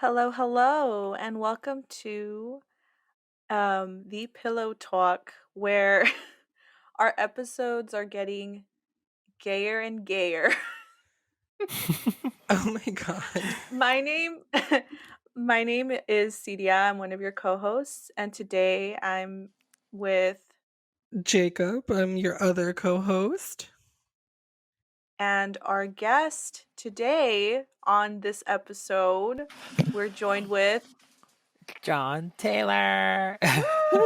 Hello, hello, and welcome to the Pillow Talk, where our episodes are getting gayer and gayer. Oh my god. my name, my name is Cedia. I'm one of your co-hosts, and today I'm with Jacob, I'm your other co-host. and our guest today on this episode. We're joined with John Taylor. Woo!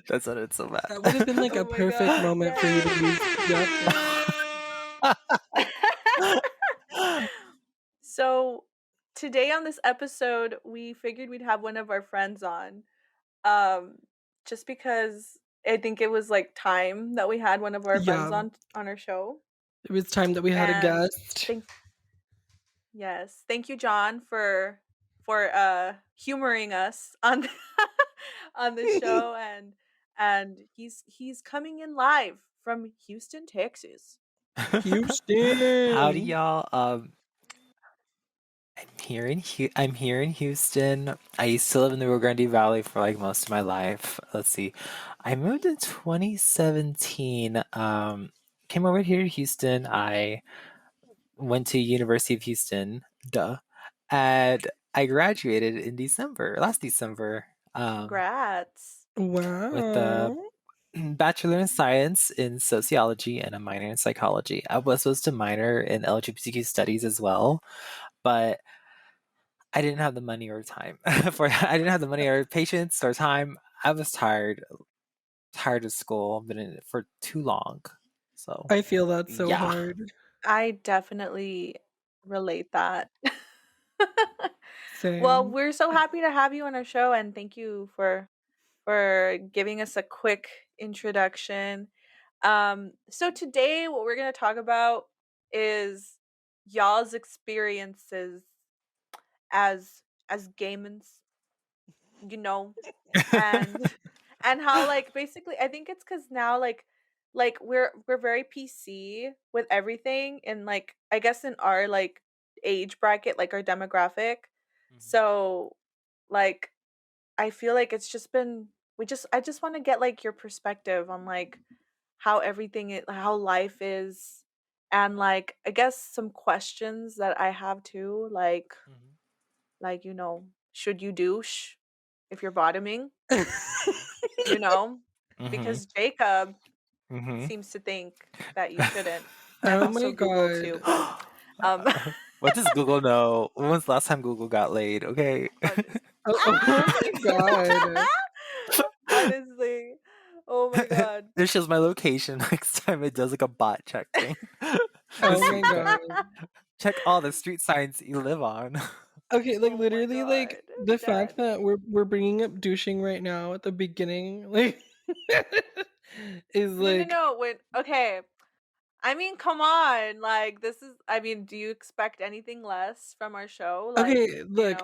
That sounded so bad. That would have been like a Oh my perfect god, moment for you to use. Yep. So today on this episode, we figured we'd have one of our friends on. Um, just because I think it was like time that we had one of our friends Yeah. on our show. It was time that we had a And guest. thank thank you, John, for humoring us on on the show and he's coming in live from Houston, Texas. Howdy, Houston. y'all. I'm here in Houston. I used to live in the Rio Grande Valley for like most of my life. Let's see. I moved in 2017. Came over here to Houston. I went to University of Houston, duh, and I graduated in December, last December, Congrats. with a Wow. bachelor in science in sociology and a minor in psychology. I was supposed to minor in LGBTQ studies as well, but I didn't have the money or time for I didn't have the money or patience or time. I was tired of school. I've been in it for too long. So I feel that so yeah. hard. I definitely relate that. Well, Same. we're so happy to have you on our show and thank you for giving us a quick introduction. So today what we're going to talk about is y'all's experiences as gamins, you know, and and how like basically I think it's cuz now like we're very PC with everything and like I guess in our like age bracket, like our demographic. Mhm. So like I feel like it's just been I just want to get like your perspective on like how how life is and like I guess some questions that I have too Mhm. like should you douche if you're bottoming, you know? Mhm. Because Jacob Mhm. seems to think that you shouldn't. And Oh my also Google god. too, but um What does Google know? When was the last time Google got laid? Okay. honest. Oh my god. Honestly. Oh my god. It shows my location next time it does like a bot check thing. The Oh my street check. god. Check all the street signs you live on. Okay, like Oh my literally, like god. the fact Dead. that we're bringing up douching right now at the beginning, like, is No, no, like no. Okay. I mean, come on. Like this is I mean, do you expect anything less from our show? Like, okay. Look,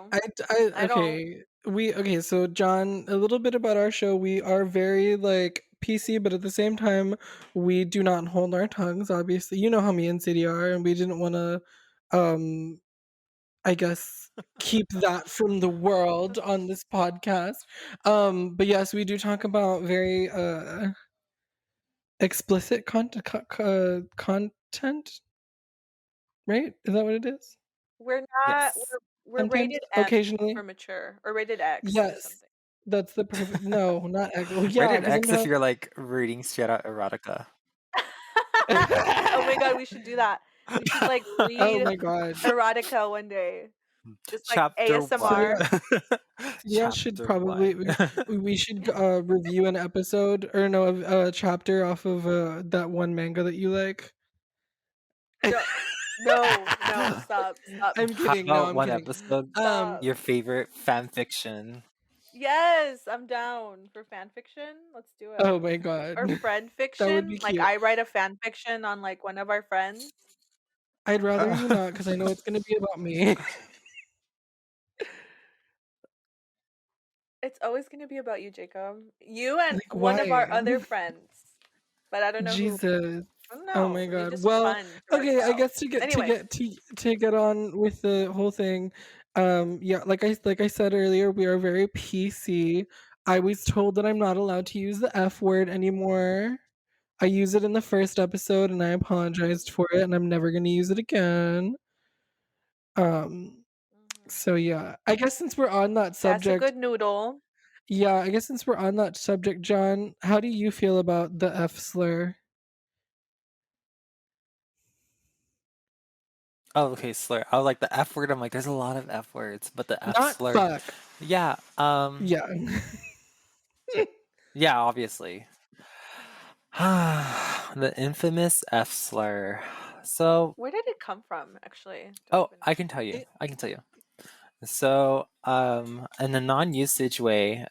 I don't. okay. So John, a little bit about our show. We are very like PC, but at the same time, we do not hold our tongues. Obviously, you know how me and City are, and we didn't want to, um, I guess, keep that from the world on this podcast. But yes, we do talk about very explicit content, right? Is that what it is? We're not Yes. we're Sometimes, rated M for occasionally. mature or rated X or Yes, something. that's the perfect. No, not well, yeah, Rated because X if sometimes. you're like reading straight out erotica. Oh my god, we should do that. We should like Oh read my god. erotica one day. Just like Chapter ASMR. 1. Celia, Celia should Chapter probably 1. we should review an episode or no a chapter off of that one manga that you like. No, no, no, stop, stop, I'm How kidding. No, about I'm one kidding. episode? Um, stop. Your favorite fan fiction? Yes, I'm down for fan fiction. Let's do oh it. my god, Or friend that would fiction. be Like cute. I write a fan fiction on like one of our friends. I'd rather you Uh, not because I know it's gonna be about me. It's always going to be about you, Jacob. You and Like one of why? our other friends. But I don't know who. Jesus. I don't Oh know. my It'd be god. just Well, fun for okay, I ourselves. guess to get to Anyway, get to get on with the whole thing, Yeah, like I said earlier, we are very PC. I was told that I'm not allowed to use the F word anymore. I used it in the first episode and I apologized for it and I'm never gonna use it again. Um, Mhm. so yeah. I guess since we're on that That's a subject good noodle. yeah, I guess since we're on that subject, John, how do you feel about the F slur? Oh, okay, slur. I was like the F word. I'm like, there's a lot of F words, but the F Not slur. fuck. Yeah. Yeah. Yeah. Obviously. The infamous F slur. So, Where did it come from, actually? Don't oh, even I know. can tell you. It I can tell you. So, in a non-usage way,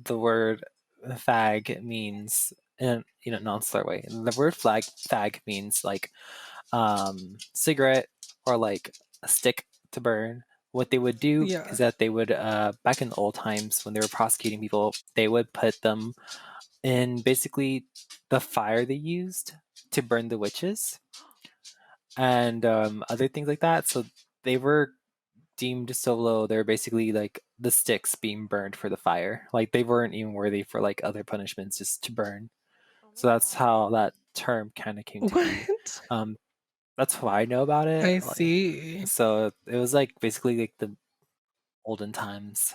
the word fag means, in non-slur way. The word fag means like cigarette or like a stick to burn. What they would Mhm. do is yeah. that they would, back in the old times when they were prosecuting people, they would put them in basically the fire they used to burn the witches and other things like that. So they were deemed so low. They're basically like the sticks being burned for the fire. Like they weren't even worthy for like other punishments, just to burn. Oh my So that's god. how that term kind of came to be. What? Um, that's how I know about it. I Like, see. so it was like basically like the olden times.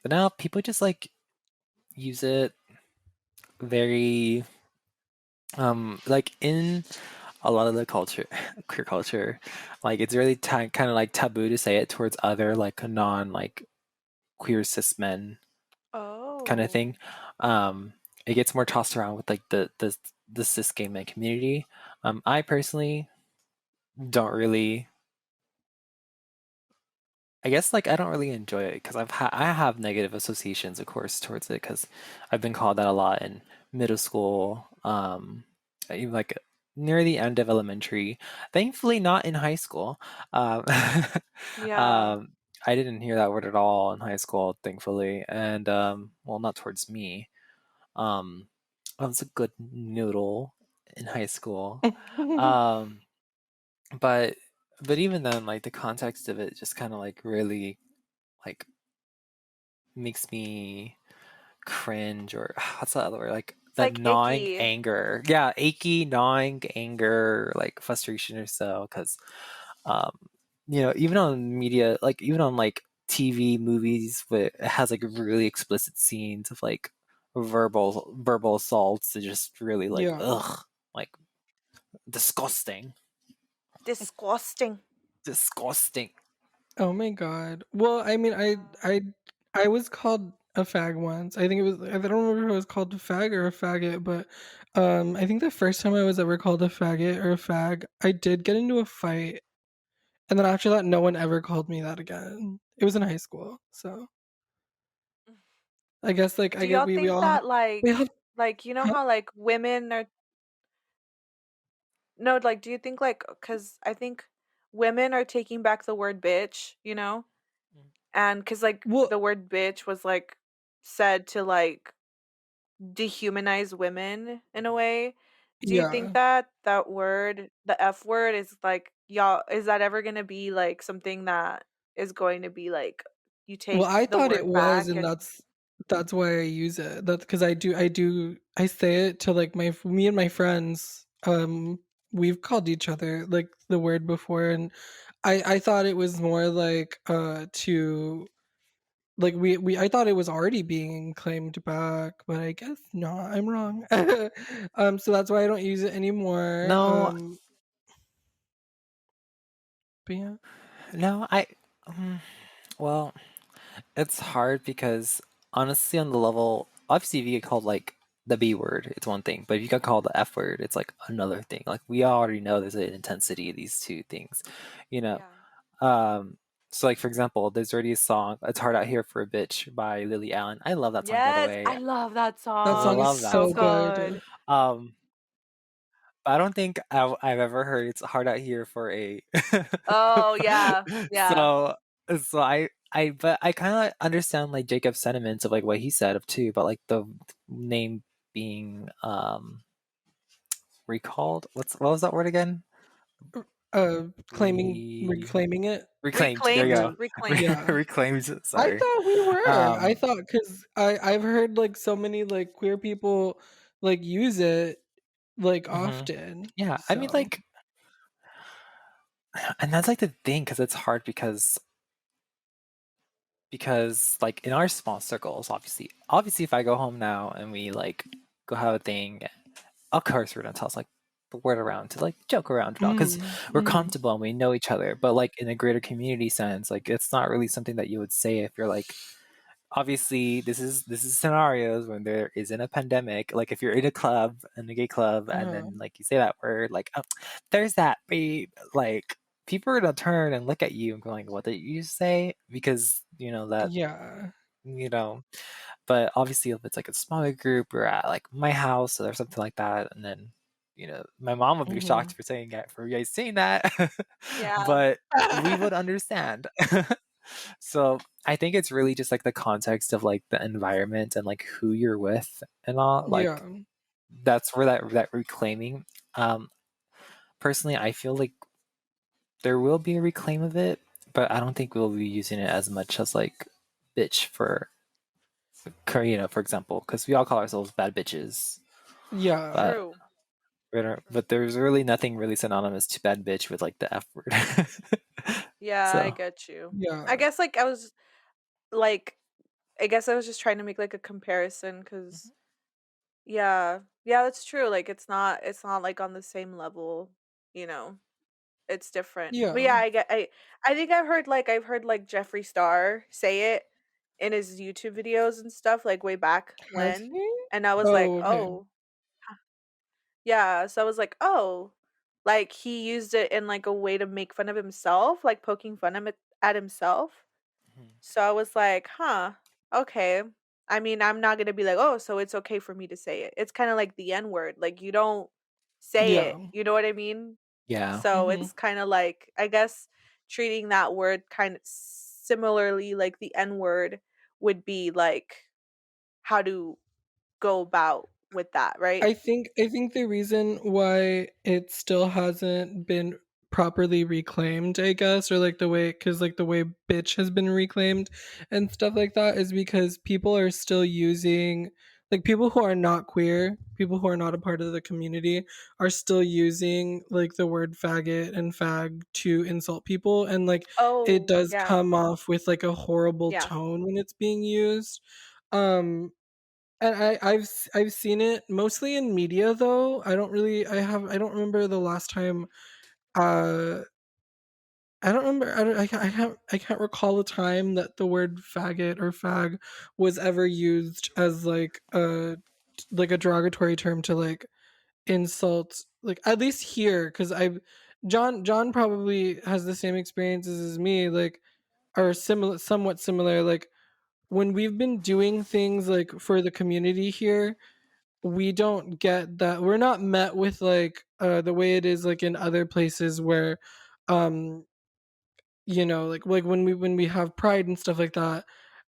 But now people just like use it very like in a lot of the culture, queer culture, like it's really kind of like taboo to say it towards other like non like queer cis men kind of Oh. thing. It gets more tossed around with like the cis gay man community. I personally don't really. I guess like I don't really enjoy it because I have negative associations, of course, towards it because I've been called that a lot in middle school, even like near the end of elementary. Thankfully, not in high school. Um, Yeah. um, I didn't hear that word at all in high school, thankfully, and well, not towards me. Um, I was a good noodle in high school. Um, but even then, like the context of it just kind of like really like makes me cringe or what's that other word? Like It's that like gnawing icky. anger. Yeah, achy, gnawing anger, like frustration or so. Because, um, even on media, like even on like TV movies, where it has like really explicit scenes of like verbal assaults, it's just really like Yeah. ugh, like disgusting, Disgusting. disgusting. Oh my god. Well, I mean, Yeah. I was called a fag once. I think it was I don't remember if it was called a fag or a faggot, but I think the first time I was ever called a faggot or a fag, I did get into a fight, and then after that, no one ever called me that again. It was in high school, so I guess like I Do get y'all we think all that we have you know huh? how like women are no, like do you think like cuz I think women are taking back the word bitch, you know? And cuz like Well, the word bitch was like said to like dehumanize women in a way. Do you think yeah. that that word, the F word is like y'all is that ever going to be like something that is going to be like you Well, take I the thought it word was, back and and that's why I use it. That's because I say it to like me and my friends. We've called each other like the word before, and I thought it was more like to like we I thought it was already being claimed back, but I guess not. I'm wrong. So that's why I don't use it anymore. No, But yeah. no, well, it's hard because honestly, on the level, obviously, if you get called like the B word, it's one thing, but if you got called the F word, it's like another thing. Like we already know there's an intensity of these two things, you know. yeah. Um, so like for example, there's already a song "It's Hard Out Here for a Bitch" by Lily Allen. I love that song, by the Yes, way. I love that That I song song. is love It's that so so song. good. good. Um, but I don't think I've ever heard "It's Hard Out Here for a." Oh, yeah. Yeah. so but I kind of understand like Jacob's sentiments of like what he said of too about like the name being recalled. What was that word again? claiming Re reclaiming it. reclaimed. There you Reclaimed, go. Or reclaimed. Reclaimed. I Sorry. thought we were. I Um. thought because I've heard like so many like queer people like use it like Mhm. often. Yeah. I mean, So like, and that's like the thing because it's hard because like in our small circles, obviously, if I go home now and we like go have a thing, of course we're gonna tell us like the word around to like joke around and all because we're mhm. comfortable and we know each other. But like in a greater community sense, like it's not really something that you would say if you're like obviously this is scenarios when there isn't a pandemic. Like if you're in a club, in a gay club, and Uh-huh. then like you say that word, like oh, there's that babe, like people are gonna turn and look at you and go like, what did you say? Because you know that Yeah. you know but obviously, if it's like a smaller group or at like my house or something like that, and then my mom would be shocked Mhm. for saying that for you guys saying that, Yeah. but we would understand. So I think it's really just like the context of like the environment and like who you're with and all. Like Yeah. that's where that reclaiming. Um, Personally, I feel like there will be a reclaim of it, but I don't think we'll be using it as much as like bitch for example, because we all call ourselves bad bitches. Yeah. But True. but there's really nothing really synonymous to bad bitch with like the F word. Yeah, I So get you. I Yeah. guess like I was like I guess I was just trying to make like a comparison cuz yeah. Yeah, that's true. Like it's not like on the same level, you know. It's different. But Yeah. yeah, I think I've heard like Jeffree Star say it in his YouTube videos and stuff like way back Has when. he? And I was like, Oh, okay. "Oh, yeah." So I was like, "Oh." Like he used it in like a way to make fun of himself, like poking fun at himself. mhm. So I was like, "Huh, okay." I mean, I'm not gonna be like, "Oh, so it's okay for me to say it." It's kind of like the N word. Like you don't say it. Yeah. You know what I mean? Yeah. So Mhm. it's kind of like, I guess, treating that word kind of similarly, like the N word would be like how to go about with that, right? I think the reason why it still hasn't been properly reclaimed, I guess, or like the way cuz like the way bitch has been reclaimed and stuff like that is because people are still using like people who are not queer, people who are not a part of the community are still using like the word faggot and fag to insult people and like it Oh, does yeah. come off with like a horrible Yeah. tone when it's being used. Um and I've seen it mostly in media though. I don't remember the last time uh I don't remember I can't recall a time that the word faggot or fag was ever used as like a derogatory term to like insult like at least here cuz I John probably has the same experiences as me like are similar somewhat similar like when we've been doing things like for the community here we don't get that we're not met with like the way it is like in other places where um like when we have pride and stuff like that.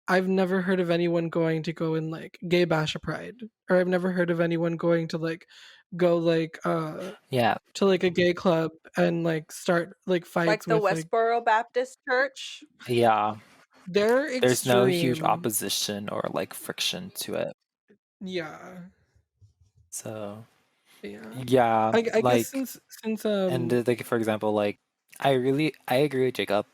I've never heard of anyone going to go and like gay bash a pride, or I've never heard of anyone going to like go Yeah. to like a gay club and like start like Like fights the with like Westboro Baptist Church. Yeah. they're There's no huge extreme. opposition or like friction to it. Yeah. So Yeah. yeah, I guess like since and like for example, like I agree with Jacob.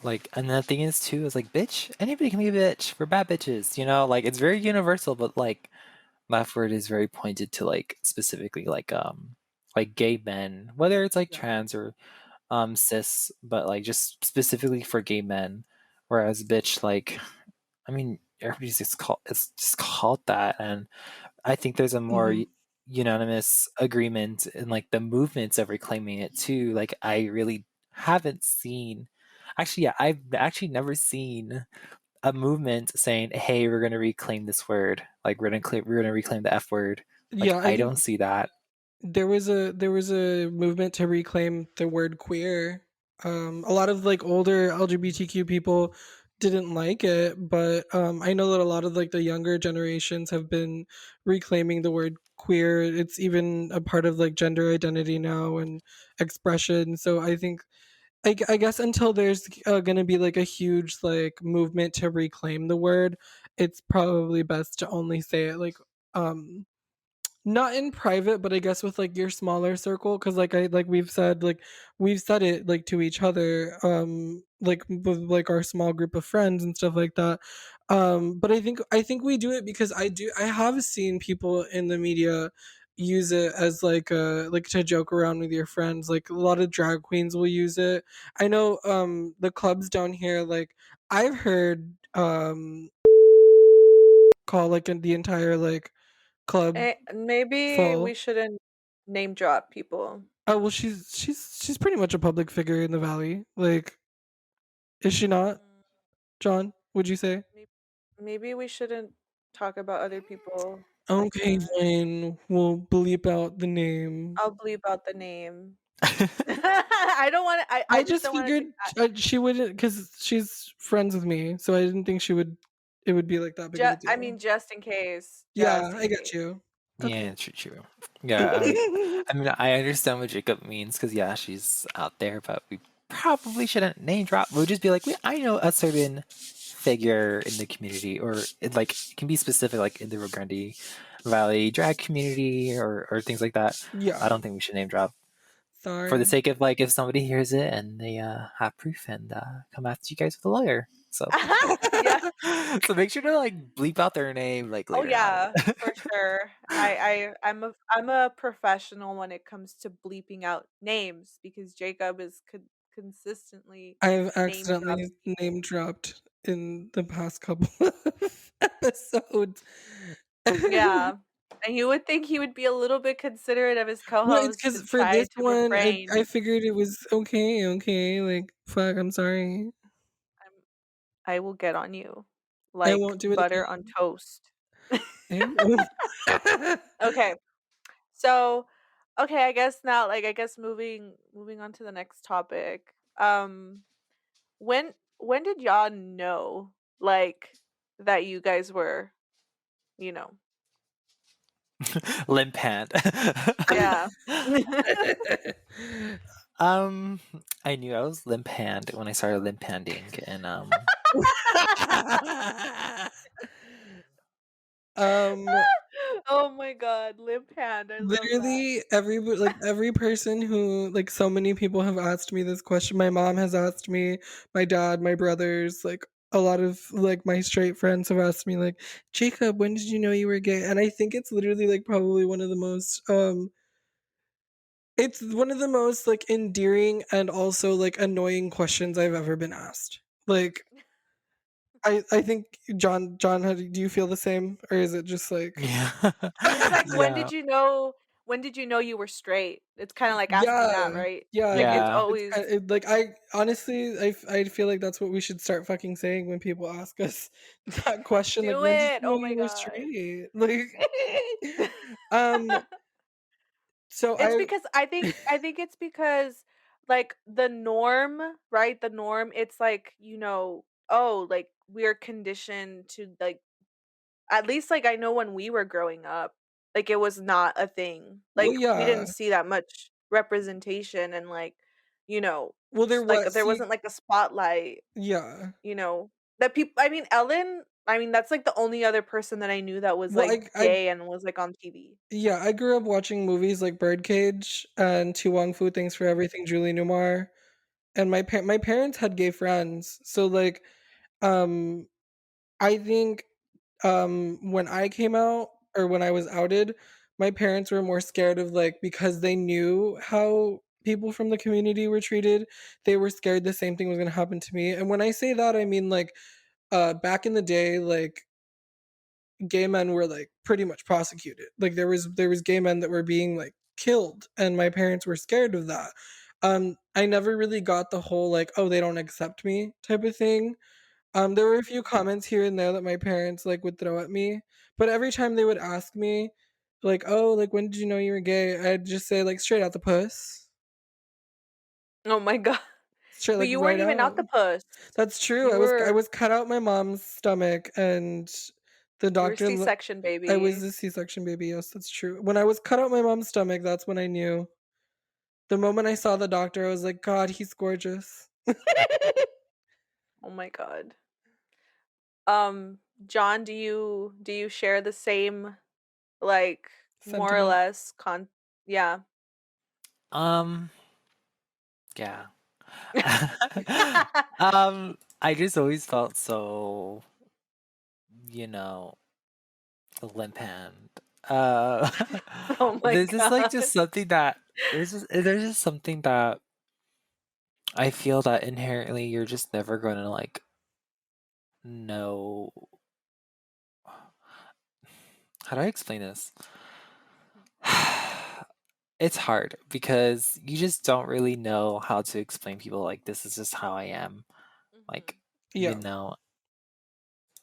Like and the thing is too is like bitch, anybody can be a bitch. We're bad bitches, like it's very universal, but like left word is very pointed to like specifically like gay men, whether it's like yeah. trans or cis, but like just specifically for gay men. Whereas bitch, like I mean, everybody's just called it's just called that, and I think there's a more Mhm. unanimous agreement in like the movements of reclaiming it too. Like I really haven't seen, actually, yeah, I've actually never seen a movement saying, "Hey, we're gonna reclaim this word. Like we're gonna reclaim the F word." Like Yeah, I I don't think see that. there was a movement to reclaim the word queer. A lot of like older LGBTQ people didn't like it, but I know that a lot of like the younger generations have been reclaiming the word queer. It's even a part of like gender identity now and expression. So I think I guess until there's going to be like a huge like movement to reclaim the word, it's probably best to only say it like um not in private, but I guess with like your smaller circle, because like we've said it like to each other, like with like our small group of friends and stuff like that. But I think we do it because I have seen people in the media use it as like like to joke around with your friends. Like a lot of drag queens will use it. I know the clubs down here, like I've heard call like the entire like club Maybe full. we shouldn't name drop people. Oh well, she's pretty much a public figure in the valley. Like, is she not, Mm, John? Would you say? may- Maybe we shouldn't talk about other people like Okay, that. fine. We'll bleep out the name. I'll bleep out the name. I don't want to. I I just just don't want to figured take. she wouldn't, because she's friends with me, so I didn't think she would. It would be like that big of a I mean, deal. just in case. Yeah, Just in I get case. you. Okay. Yeah, true, true. Yeah, I mean, I understand what Jacob means because yeah, she's out there, but we probably shouldn't name drop. We'll just be like, I know a certain figure in the community, or it can be specific, like in the Rio Grande Valley drag community, or things like that. I Yeah. don't think we should name drop for the Sorry. sake of like if somebody hears it and they have proof and come after you guys with a lawyer. So Yeah. so make sure to like bleep out their name like Oh later on. yeah, for sure. I'm a professional when it comes to bleeping out names because Jacob is consistently I've name dropping accidentally name people. dropped in the past couple of episodes. Yeah. And you would think he would be a little bit considerate of his Well, it's co-host to because for try this to one, I refrain. figured it was okay, okay, like, fuck, I'm sorry. I'm, I will get on you I like won't do it butter on again. toast. I won't. Okay. So, okay, I guess now I guess moving on to the next topic. When did y'all know like that you guys were, you know. Limp hand. Yeah. um, I knew I was limp hand when I started limp handing, and Um, Oh my god, limp hand. I love that. literally every person who like so many people have asked me this question. My mom has asked me, my dad, my brothers, like a lot of like my straight friends have asked me like, Jacob, when did you know you were gay? And I think it's literally like probably one of the most it's one of the most like endearing and also like annoying questions I've ever been asked. Like I think John, do you feel the same, or is it just like yeah, It's like yeah, when did you know you were straight? It's kind of like asking yeah, that, right? yeah, Like it's it's yeah, it's always like I honestly I feel like that's what we should start fucking saying when people ask us that question, like, do when did it. you know Oh my you were god. straight? Like, um, so It's I because I think it's because like the norm, right? The norm, it's like, oh, like we're conditioned to like at least like I know when we were growing up, like it was not a thing. well, Like we yeah, didn't see that much representation and like, well, there like was there see, wasn't like a spotlight, yeah, you know, that people I mean Ellen, I mean that's like the only other person that I knew that was well, like I gay and was like on TV. yeah, I grew up watching movies like Birdcage and To Wong Fu, Thanks for Everything, Julie Newmar, and my parents had gay friends, so like, um, I think when I came out or when I was outed, my parents were more scared of like, because they knew how people from the community were treated, they were scared the same thing was going to happen to me. And when I say that, I mean like back in the day, like gay men were like pretty much prosecuted. Like there was gay men that were being like killed, and my parents were scared of that. I never really got the whole like, oh, they don't accept me type of thing. There were a few Mhm. comments here and there that my parents like would throw at me, but every time they would ask me, like, "Oh, like when did you know you were gay?" I'd just say like straight out the puss, Oh my god. straight But like you weren't right even out. out the puss. That's true. You I were was cut out my mom's stomach, and The You were doctor l C-section I was baby. a C-section baby, yes, that's true. When I was cut out my mom's stomach, that's when I knew. The moment I saw the doctor, I was like, "God, he's gorgeous." Oh my god. John, do you share the same, like, more or Sentiment. less yeah. Um, yeah. I just always felt so, you know, limp hand. Uh, Oh my this is like god. just something that there's just something that I feel that inherently you're just never gonna like know. How do I explain this? It's hard because you just don't really know how to explain people like this is just how I am. Like, Mhm. you Yeah. know,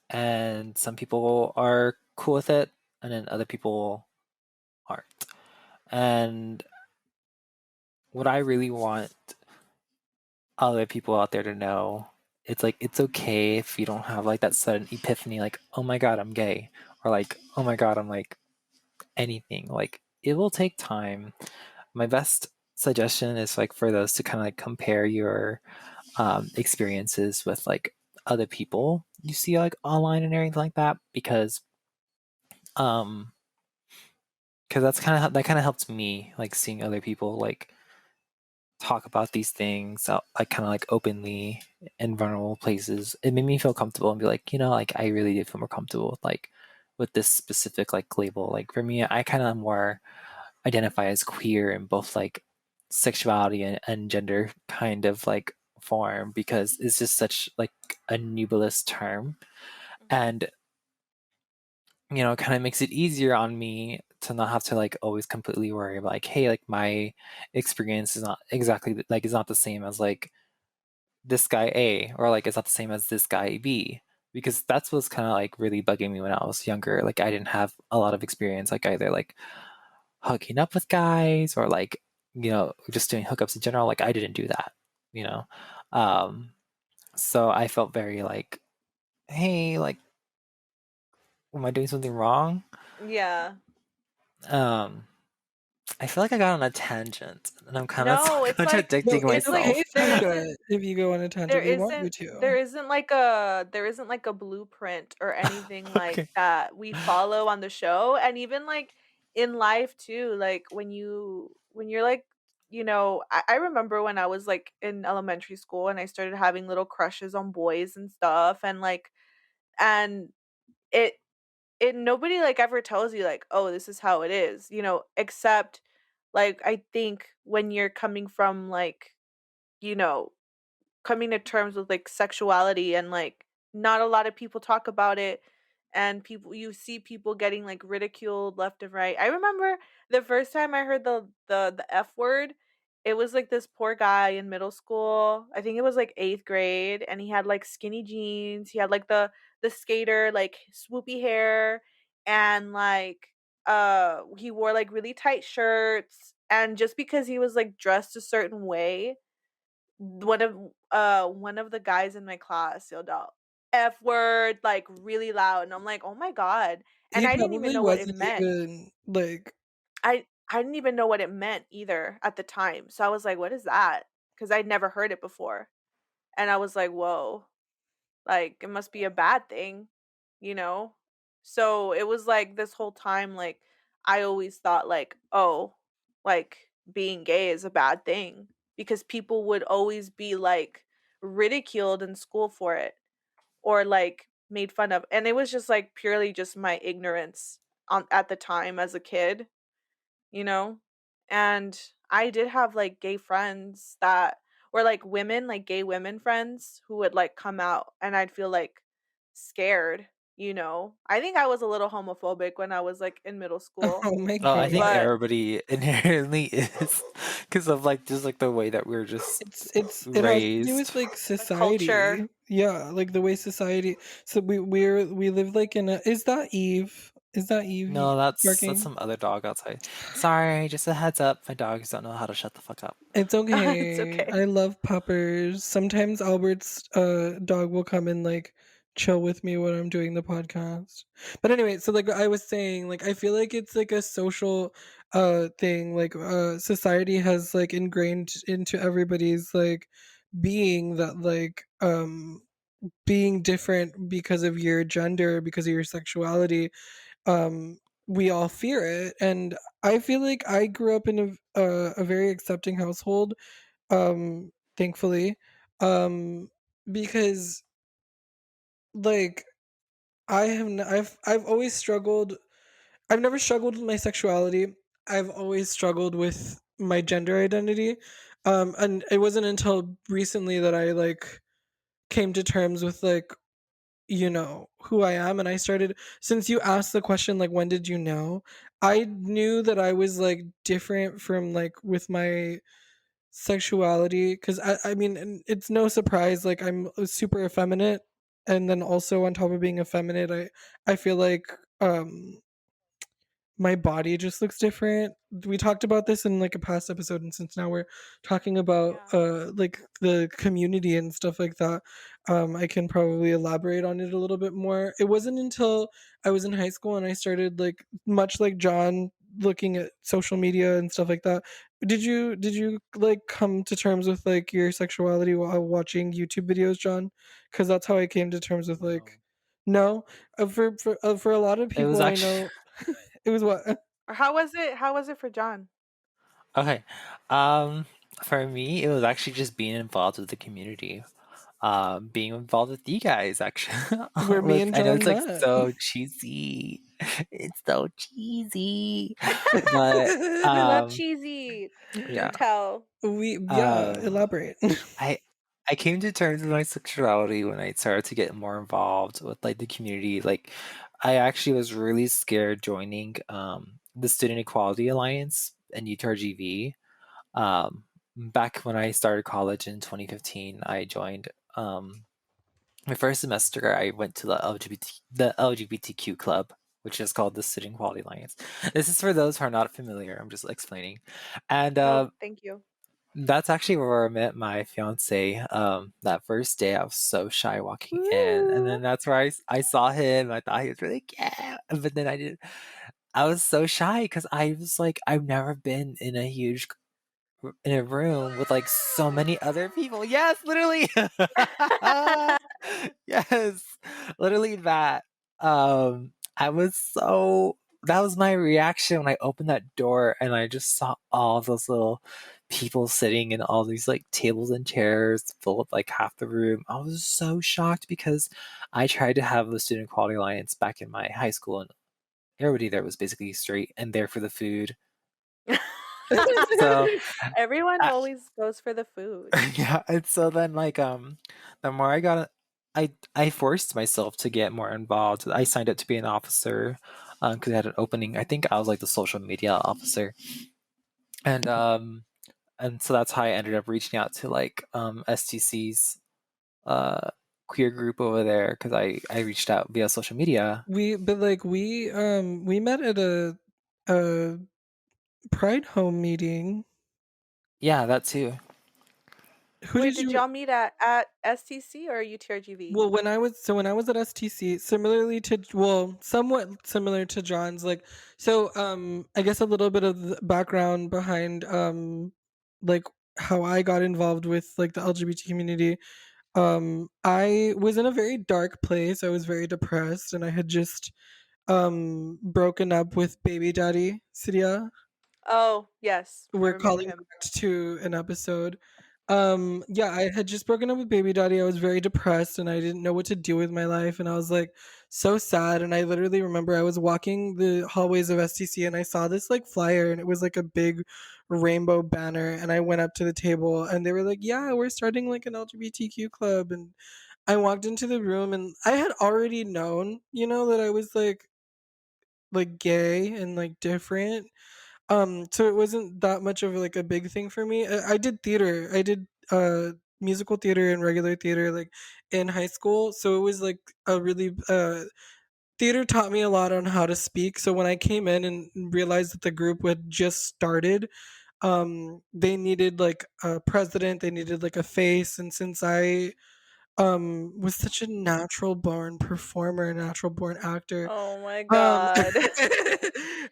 and some people are cool with it and then other people aren't. And what I really want other people out there to know, it's like it's okay if you don't have like that sudden epiphany like, "Oh my god, I'm gay," or like, "Oh my god, I'm like anything." Like it will take time. My best suggestion is like for those to kind of like compare your experiences with like other people you see like online and everything like that um because that kind of helps me like seeing other people like talk about these things out, like kind of like openly in vulnerable places. It made me feel comfortable and be like, like I really did feel more comfortable with like with this specific like label. Like for me, I kind of more identify as queer in both like sexuality and gender kind of like form because it's just such like a nebulous term. Mhm. And it kind of makes it easier on me to not have to like always completely worry about like, hey, like my experience is not exactly like it's not the same as like this guy A, or like it's not the same as this guy B. Because that's what's kind of like really bugging me when I was younger. Like I didn't have a lot of experience, like either like hooking up with guys or like, just doing hookups in general. Like I didn't do that, you know? Um, so I felt very like, hey, like, am I doing something wrong? Yeah. Um, I feel like I got on a tangent and I'm kind of No, it's like No, contradicting it's it's like okay myself. if there you do isn't it, if you go on a there tangent, we want you isn't to. there isn't like a blueprint or anything like Okay. that we follow on the show, and even like in life too, like when you're like, I remember when I was like in elementary school and I started having little crushes on boys and stuff, and like, and it it nobody like ever tells you like, oh, this is how it is, except like I think when you're coming from like, you know coming to terms with like sexuality, and like not a lot of people talk about it, and you see people getting like ridiculed left and right. I remember the first time I heard the F word, it was like this poor guy in middle school. I think it was like 8th grade, and he had like skinny jeans. He had like the skater like swoopy hair, and like he wore like really tight shirts, and just because he was like dressed a certain way, one of the guys in my class yelled out F word like really loud, and I'm like, "Oh my god." And He I didn't even probably know what it wasn't meant. even, like, I didn't even know what it meant either at the time. So I was like, "What is that?" Cuz I'd never heard it before. And I was like, "Whoa. Like it must be a bad thing." You know? So it was like this whole time like I always thought like, "Oh, like being gay is a bad thing," because people would always be like ridiculed in school for it, or like made fun of. And it was just like purely just my ignorance on at the time as a kid, you know? And I did have like gay friends that were like women, like gay women friends who would like come out, and I'd feel like scared, you know? I think I was a little homophobic when I was like in middle school. oh my Well, I think god. But everybody inherently is because of like just like the way that we're just It has to do raised. with, like, the culture. society. Yeah, like, the way society so we live, like, in a is that Eve? Is that Eve No, that's barking? some other dog outside. Sorry, just a heads up. My dogs don't know how to shut the fuck up. It's It's okay. okay. I love puppers. Sometimes Albert's, dog will come and, like, chill with me when I'm doing the podcast. But anyway, so like I was saying, like I feel like it's like a social thing. Like society has like ingrained into everybody's like being that like being different because of your gender, because of your sexuality, um we all fear it. And I feel like I grew up in a very accepting household, thankfully, because like I've always struggled. I've never struggled with my sexuality. I've always struggled with my gender identity. And it wasn't until recently that I like came to terms with like, you know, who I am. And I started, since you asked the question like when did you know? I knew that I was like different from like with my sexuality, because I mean, and it's no surprise like I'm super effeminate, and then also on top of being effeminate, I feel like my body just looks different. We talked about this in like a past episode, and since now we're talking about Yeah. like the community and stuff like that, I can probably elaborate on it a little bit more. It wasn't until I was in high school and I started like much like John looking at social media and stuff like that. Did you like come to terms with like your sexuality while watching YouTube videos, John? Because that's how I came to terms with like No. no, for a lot of It was people I actually know. It was what? Or how was it for John? okay. Um, for me, it was actually just being involved with the community. Being involved with you guys actually. Where me with and I know it's John like met. so cheesy. It's so cheesy. But We love um cheesy. Do yeah. tell. We yeah, Um elaborate. I I came to terms with my sexuality when I started to get more involved with like the community. Like I actually was really scared joining the Student Equality Alliance and UTRGV. Back when I started college in 2015, I joined my first semester. I went to the LGBTQ club, which is called the Student Equality Alliance. This is for those who are not familiar. I'm just explaining, and Nope, thank you. that's actually where I met my fiance. That first day, I was so shy walking in, and Woo. then that's where I saw him. I thought he was really cute, but then I didn't. I was so shy because I was like, I've never been in a room with like so many other people. Yes, literally. Yes, literally that. I was so that was my reaction when I opened that door and I just saw all those little people sitting in all these like tables and chairs full of like half the room. I was so shocked because I tried to have the Student Equality Alliance back in my high school and everybody there was basically straight and there for the food. So Everyone always goes for the food. yeah, and so then like the more I forced myself to get more involved. I signed up to be an officer because I had an opening. I think I was like the social media officer. And and so that's how I ended up reaching out to like STC's uh queer group over there because I reached out via social media. We met at a Pride Home meeting. Yeah, that too. Who Wait, did did you y'all meet at STC or UTRGV? Well, when I was at STC, similarly to well, somewhat similar to John's, like I guess a little bit of the background behind like how I got involved with like the LGBT community. I was in a very dark place. I was very depressed, and I had just broken up with baby daddy Siria. Oh, yes, I We're remember calling him. back to an episode. Yeah, I had just broken up with baby daddy. I was very depressed and I didn't know what to do with my life, and I was like so sad. And I literally remember I was walking the hallways of STC and I saw this like flyer, and it was like a big rainbow banner, and I went up to the table and they were like, "Yeah, we're starting like an LGBTQ club." And I walked into the room and I had already known, you know, that I was like gay and like different, so it wasn't that much of like a big thing for me. I did theater. I did musical theater and regular theater like in high school. So it was like a really theater taught me a lot on how to speak. So when I came in and realized that the group had just started, they needed like a president, they needed like a face, and since I was such a natural born performer, natural born actor. Oh my Um,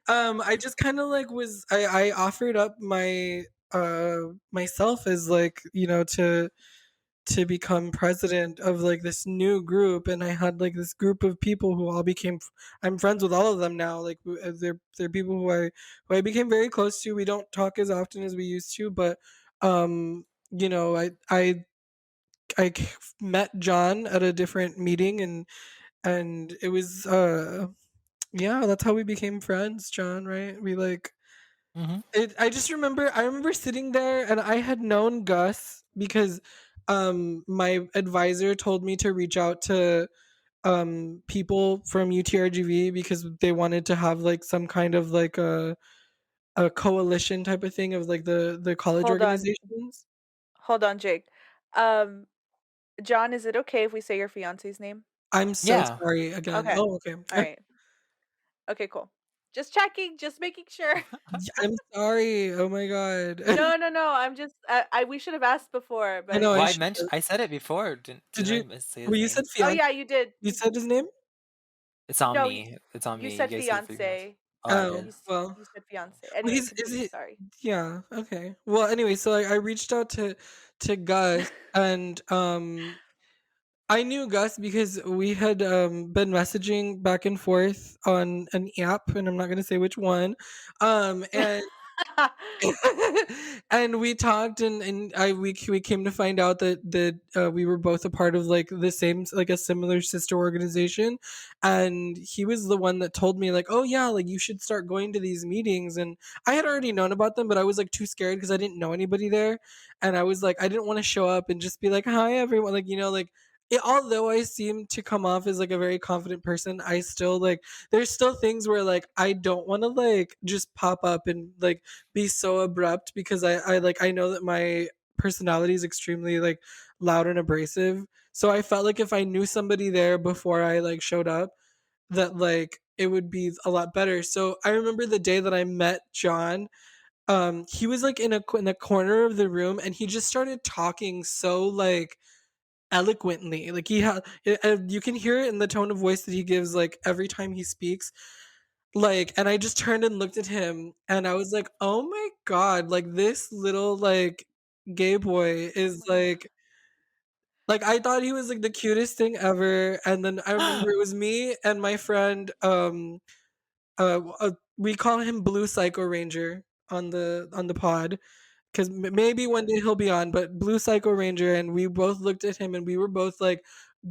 god. I just kind of like I offered up myself as like, to become president of like this new group, and I had like this group of people who all became I'm friends with all of them now. Like they're people who I became very close to. We don't talk as often as we used to, but you know, met John at a different meeting, and it was yeah, that's how we became friends, John, right? We like Hmm. it. I remember sitting there, and I had known Gus because my advisor told me to reach out to people from UTRGV because they wanted to have like some kind of like a coalition type of thing of like the college Hold on. organizations. Hold on, Jake. Um, John, is it okay if we say your fiance's name? I'm so Yeah. sorry again. Okay. Oh, okay. All right. Okay, cool. Just checking, just making sure. I'm sorry. Oh my god. No, no, no. I'm just I we should have asked before, I but know Well, I I should mentioned have. I said it before. Did Didn't you? I say Well, his you said name? oh fiance. yeah, you did. You said his name? It's on No, me. It's on you me. You said guys said for you. fiance. Oh, I Oh, did. well. You said fiance. Well, Anyway, he's is continue. he Sorry. yeah, okay. Well, anyway, so I reached out to Gus, and I knew Gus because we had been messaging back and forth on an app, and I'm not going to say which one. And and we talked, and we came to find out that we were both a part of like the same, like a similar sister organization, and he was the one that told me like, oh yeah, like you should start going to these meetings. And I had already known about them, but I was like too scared because I didn't know anybody there, and I was like, I didn't want to show up and just be like, hi everyone, like, like although I seem to come off as like a very confident person, I still like there's still things where like I don't want to like just pop up and like be so abrupt because I know that my personality is extremely like loud and abrasive. So I felt like if I knew somebody there before I like showed up, that like it would be a lot better. So I remember the day that I met John. He was like in the corner of the room, and he just started talking so like eloquently. Like he had, you can hear it in the tone of voice that he gives like every time he speaks. Like, and I just turned and looked at him, and I was like, "Oh my god! Like this little like gay boy Oh is my god. like I thought he was like the cutest thing ever." And then I remember it was me and my friend. We call him Blue Psycho Ranger on the pod because maybe one day he'll be on. But Blue Psycho Ranger, and we both looked at him, and we were both like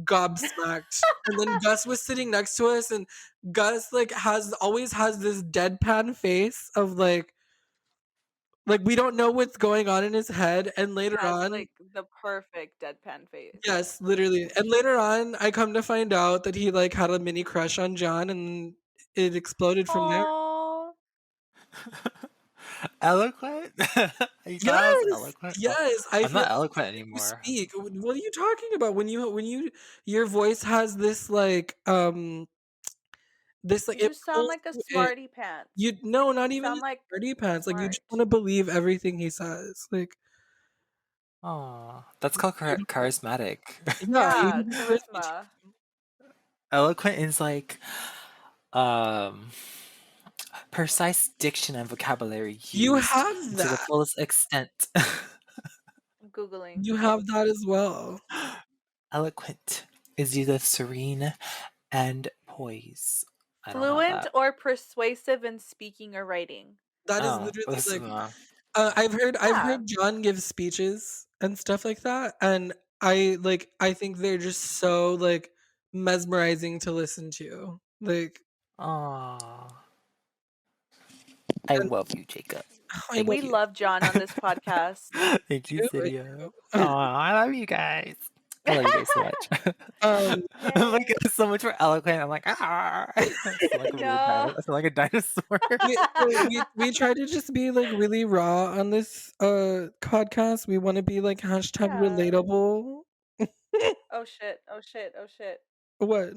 gobsmacked. And then Gus was sitting next to us, and Gus like has always has this deadpan face of like we don't know what's going on in his head. And He later has on, like the perfect deadpan face. yes, literally. And later on, I come to find out that he like had a mini crush on John, and it exploded from there. Oh, Eloquent? You thought I was Yes, eloquent? Oh, yes. I I'm feel not like eloquent you anymore. speak. What are you talking about when you your voice has this like you it just sound pulls like a you in. smarty pants. You no, not You even sound his like party pants. Like you just want smart. to believe everything he says. Like Oh, that's called beautiful. charismatic. Yeah, you Yeah, have charisma. charisma. Eloquent is like um precise diction and vocabulary You used have to the that. fullest extent. I'm Googling. You have that as well. Eloquent is either serene and poise. I don't have Fluent that. or persuasive in speaking or writing. That is Oh, literally listen. like I've Yeah, heard John give speeches and stuff like that, and I think they're just so like mesmerizing to listen to. Like Oh, I and love you, Jacob. I love we Thank you. you love John on this podcast. Thank you, too. Cydia. Oh, I love you guys. I love you guys so much. Um, I'm like Yay. so much more eloquent. I'm like, ah. I sound like a weird No. I sound like a dinosaur. we try to just be like really raw on this podcast. We want to be like hashtag Yeah. relatable. Oh shit. Oh shit. Oh shit. What?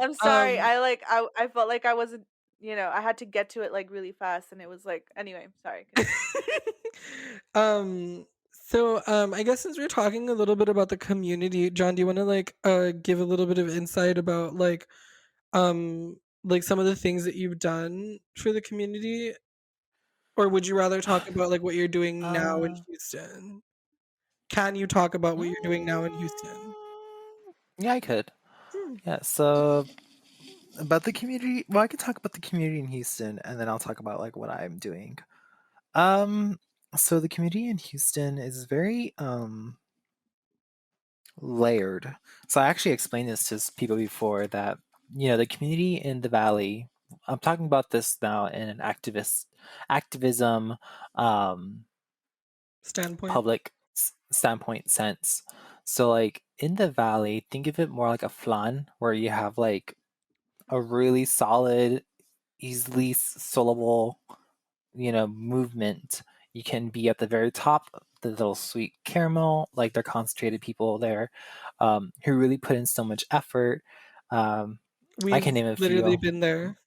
I'm sorry. um I felt like I wasn't, I had to get to it like really fast and it was like anyway, sorry, continue. um So, I guess since we're talking a little bit about the community, John, do you want to give a little bit of insight about like some of the things that you've done for the community, or would you rather talk about like what you're doing now in Uh, Houston? Can you talk about what you're doing now in mm, Houston? yeah, I could. Hmm. Yeah, so about the community, well, I could talk about the community in Houston, and then I'll talk about like what I'm doing. Um, so the community in Houston is very layered. So I actually explained this to people before that the community in the valley. I'm talking about this now in an activism, um, Standpoint. public standpoint sense. So like in the valley, think of it more like a flan where you have like a really solid, easily soloable movement. You can be at the very top, the little sweet caramel, like they're concentrated people there, who really put in so much effort. I We've can name a literally few been there.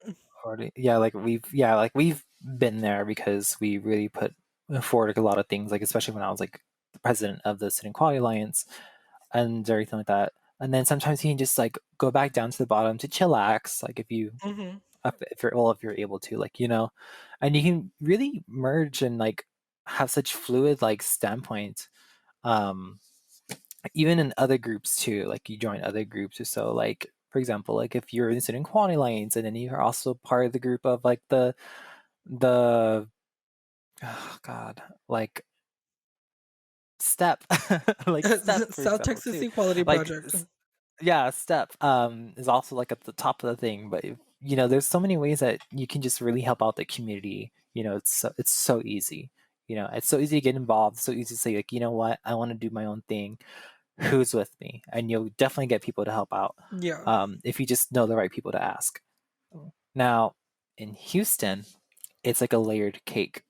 already. Yeah, like we've been there because we really put forward like, a lot of things, like especially when I was like the president of the Student Quality Alliance and everything like that. And then sometimes you can just like go back down to the bottom to chillax, like Hmm. if you're able to, like and you can really merge and like have such fluid like standpoint, um even in other groups too, like you join other groups or so, like for example, like if you're in student quality lanes and then you're also part of the group of like the oh god, like step like step for South example Texas too, Equality like Project. yeah, step is also like at the top of the thing, but there's so many ways that you can just really help out the community. It's so easy. It's so easy to get involved, so easy to say like, you know what, I want to do my own thing. Who's with me? And you'll definitely get people to help out, Yeah. if you just know the right people to ask. Now, in Houston, it's like a layered cake,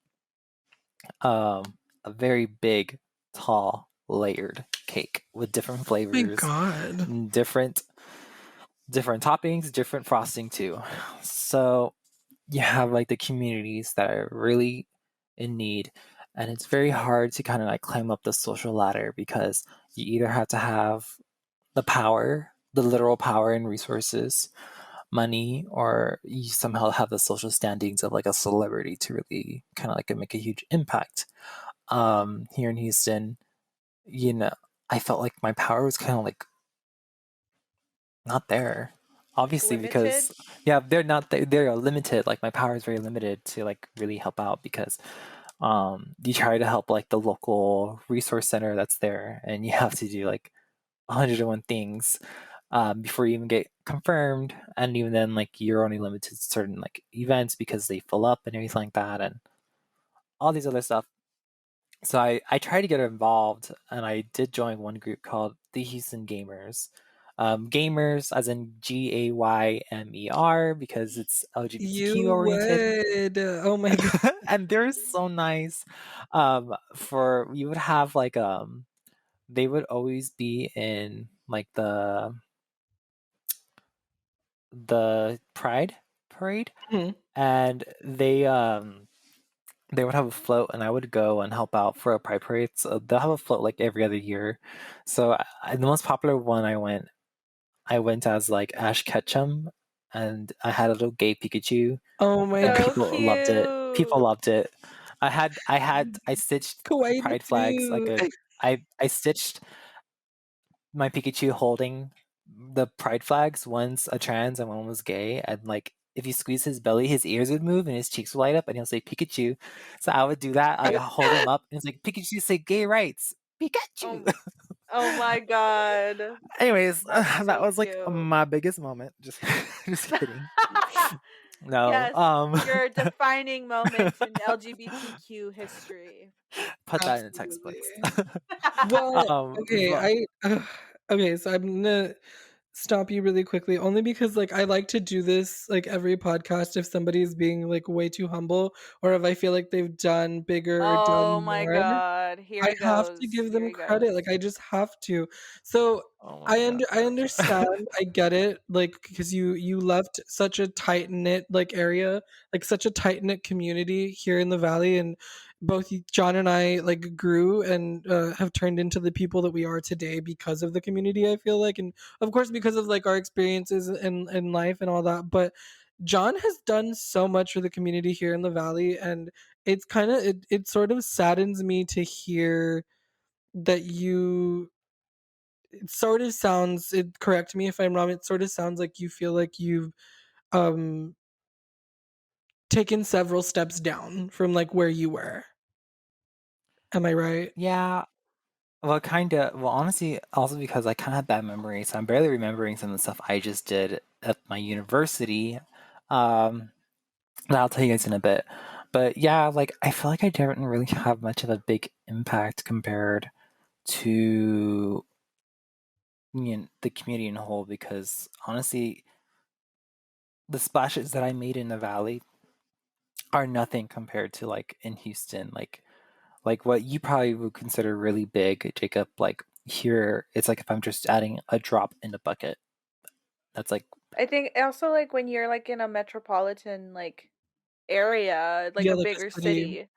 a very big, tall, layered cake with different My flavors, God. different different toppings, different frosting too. So you have like the communities that are really in need, and it's very hard to kind of like climb up the social ladder because you either have to have the power, the literal power and resources, money, or you somehow have the social standings of like a celebrity to really kind of like make a huge impact. Here in Houston, you know, I felt like my power was kind of like not there. Obviously, Limited? because yeah, they're limited. Like my power is very limited to like really help out because you try to help like the local resource center that's there, and you have to do like 101 things before you even get confirmed, and even then like you're only limited to certain like events because they fill up and everything like that, and all these other stuff. So I tried to get involved, and I did join one group called the Houston Gamers. Gamers, as in GAYMER, because it's LGBTQ You oriented, would. Oh my God. and they're so nice. For we would have like they would always be in like the Pride parade, Hmm. and they would have a float, and I would go and help out for a pride parade. So they'll have a float like every other year. So the most popular one I went as like Ash Ketchum, and I had a little gay Pikachu, Oh my and God. So people loved it. People cute. loved it. I stitched the Kawaii pride flags like too. a I stitched my Pikachu holding the pride flags. One's a trans and one was gay, and like if you squeeze his belly, his ears would move and his cheeks would light up, and he'll say Pikachu. So I would do that. I hold him up, and it's like Pikachu say gay rights, Pikachu. Oh, oh my god. Anyways, That's that so was like cute. my biggest moment. Just just kidding. No, Yes, your defining moment in LGBTQ history. put that in the textbooks. Absolutely. Well, okay, But okay, so I'm gonna stop you really quickly only because like I like to do this like every podcast if somebody's being like way too humble or if I feel like they've done bigger or Oh done my more. god. Here I he have to goes. give Here them he credit, like, goes. I just have to. So, oh my I god. understand, I get it, like, because you left such a tight-knit, like, area, like, such a tight-knit community here in the Valley, and both John and I like grew and have turned into the people that we are today because of the community. I feel like, and of course because of like our experiences in life and all that. But John has done so much for the community here in the Valley, and it's kind of it sort of saddens me to hear that you. It sort of sounds. It correct me if I'm wrong. It sort of sounds like you feel like you've um taken several steps down from like where you were. Am I right? Yeah, well, kinda. Well, honestly, also because I kind of have bad memory, so I'm barely remembering some of the stuff I just did at my university. Um, that I'll tell you guys in a bit. But yeah, like I feel like I didn't really have much of a big impact compared to the community in whole because honestly, the splashes that I made in the valley are nothing compared to like in Houston, like what you probably would consider really big, Jacob. Like here, it's like if I'm just adding a drop in the bucket. That's like I think also like when you're like in a metropolitan like area, like Yeah, a like bigger a city. city,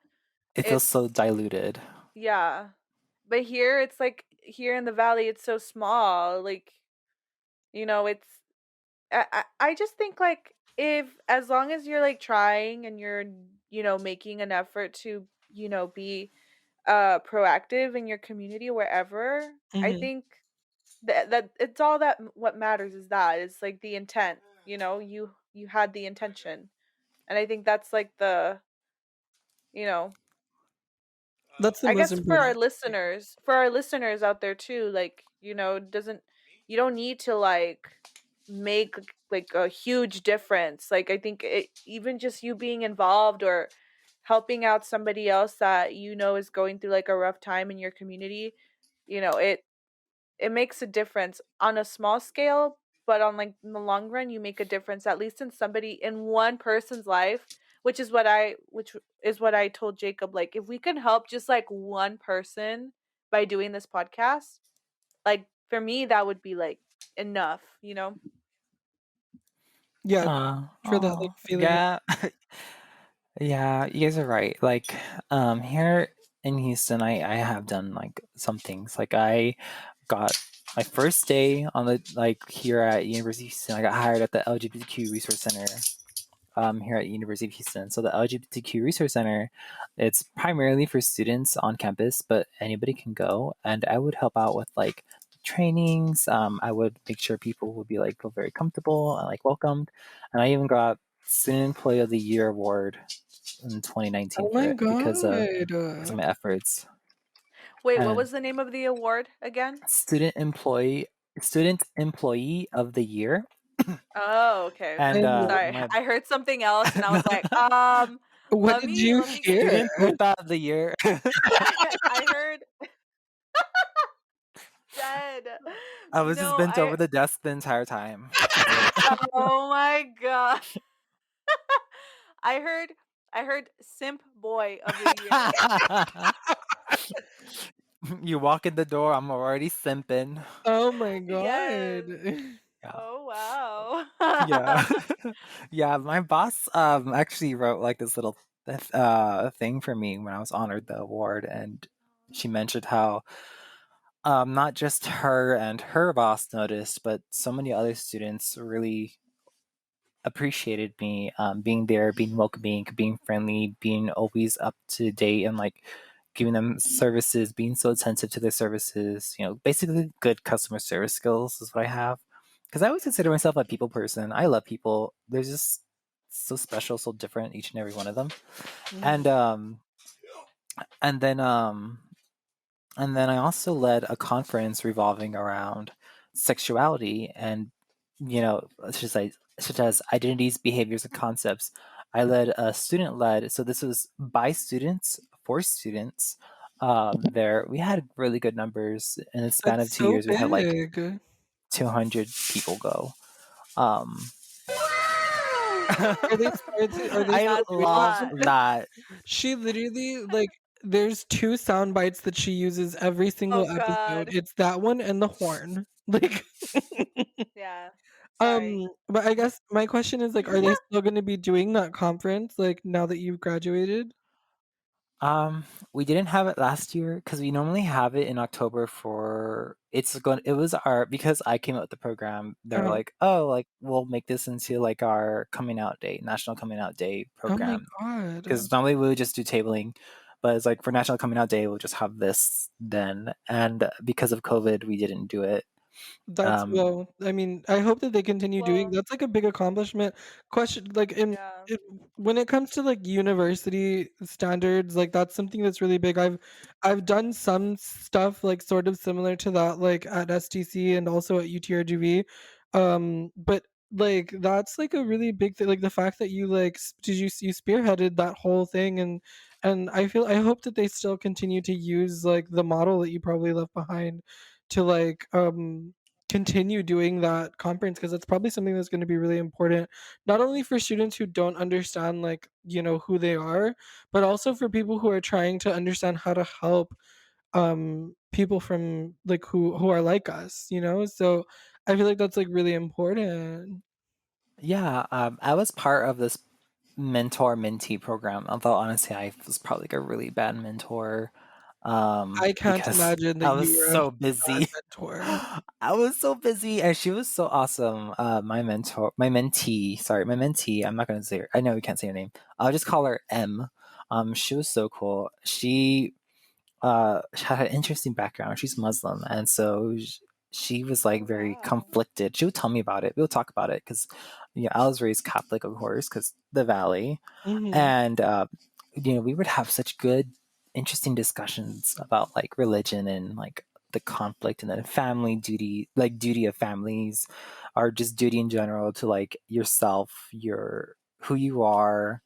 it feels it's so diluted. yeah. But here it's like here in the valley it's so small. Like, it's I just think like if as long as you're like trying and you're making an effort to be proactive in your community wherever, I Mhm. think that it's all that what matters is that it's like the intent, you had the intention. And I think that's like the you know That's the I most guess important. for our listeners out there too, like, doesn't you don't need to like make like a huge difference. Like I think even just you being involved or helping out somebody else that is going through like a rough time in your community, it makes a difference on a small scale, but on like in the long run you make a difference at least in one person's life, which is what I told Jacob, like if we can help just like one person by doing this podcast, like for me that would be like enough. Yeah, for that like Oh, feeling. yeah. Yeah, you guys are right. Like, here in Houston, I have done like some things. Like, I got my first day on the like here at University of Houston. I got hired at the LGBTQ Resource Center, here at University of Houston. So the LGBTQ Resource Center, it's primarily for students on campus, but anybody can go. And I would help out with like trainings. I would make sure people would be like feel very comfortable and like welcomed. And I even got Student Employee of the Year award in 2019 Oh for my it god. because of my efforts. Wait, what And was the name of the award again? student employee student employee of the year. Oh, okay, And okay. And Sorry. my I heard something else and I was like, what let did me you let me hear? student puta of the year. I heard dead. I was just No, bent over the desk the entire time. That's it. oh my god. I heard I heard simp boy of the year. You walk in the door, I'm already simping. Oh my god. Yes. Yeah. Oh wow. Yeah. Yeah, my boss actually wrote like this little thing for me when I was honored the award, and she mentioned how not just her and her boss noticed, but so many other students really appreciated me being there, being welcoming, being friendly, being always up to date, and like giving them services, being so attentive to their services. Basically, good customer service skills is what I have. Because I always consider myself a people person. I love people. They're just so special, so different, each and every one of them. And Mhm. um, and then and then I also led a conference revolving around sexuality and, such as identities, behaviors, and concepts. I led a student led, so this was by students for students. There, we had really good numbers in the span of That's two so years. We had like big. 200 people go. Um, Are they are they I That's a celebrating love lot. something? that. She literally like there's two sound bites that she uses every Oh single episode. god. It's that one and the horn. Like Yeah. Sorry. but I guess my question is like are they still going to be doing that conference like now that you've graduated? We didn't have it last year because we normally have it in October it was our because I came up with the program. They're Uh-huh. like, oh, like we'll make this into like our coming out day, National Coming Out Day Oh my program. god. Because normally we would just do tabling, but it's like for National Coming Out Day, we'll just have this then. And because of COVID, we didn't do it. That's Um, well, I mean, I hope that they continue doing Well, that's like a big accomplishment. Question like in yeah. it, when it comes to like university standards, like that's something that's really big. I've done some stuff like sort of similar to that, like at STC and also at UTRGV. But like that's like a really big thing. Like the fact that you like did you spearheaded that whole thing and I hope that they still continue to use like the model that you probably left behind to like continue doing that conference because it's probably something that's going to be really important not only for students who don't understand like who they are but also for people who are trying to understand how to help people from like who are like us so I feel like that's like really important. yeah, I was part of this mentor mentee program. Although honestly, I was probably like a really bad mentor I can't because imagine that I was you were a so bad busy. mentor. I was so busy, and she was so awesome. My mentee, sorry, my mentee. I'm not gonna say her. I know we can't say her name. I'll just call her M. She was so cool. She had an interesting background. She's Muslim, and so she was like Oh very wow. conflicted. She would tell me about it. We'll talk about it because I was raised Catholic, of course, because the Valley, Hmm. and we would have such good, interesting discussions about like religion and like the conflict and then family duty, like duty of families, or just duty in general to like yourself, your who you are,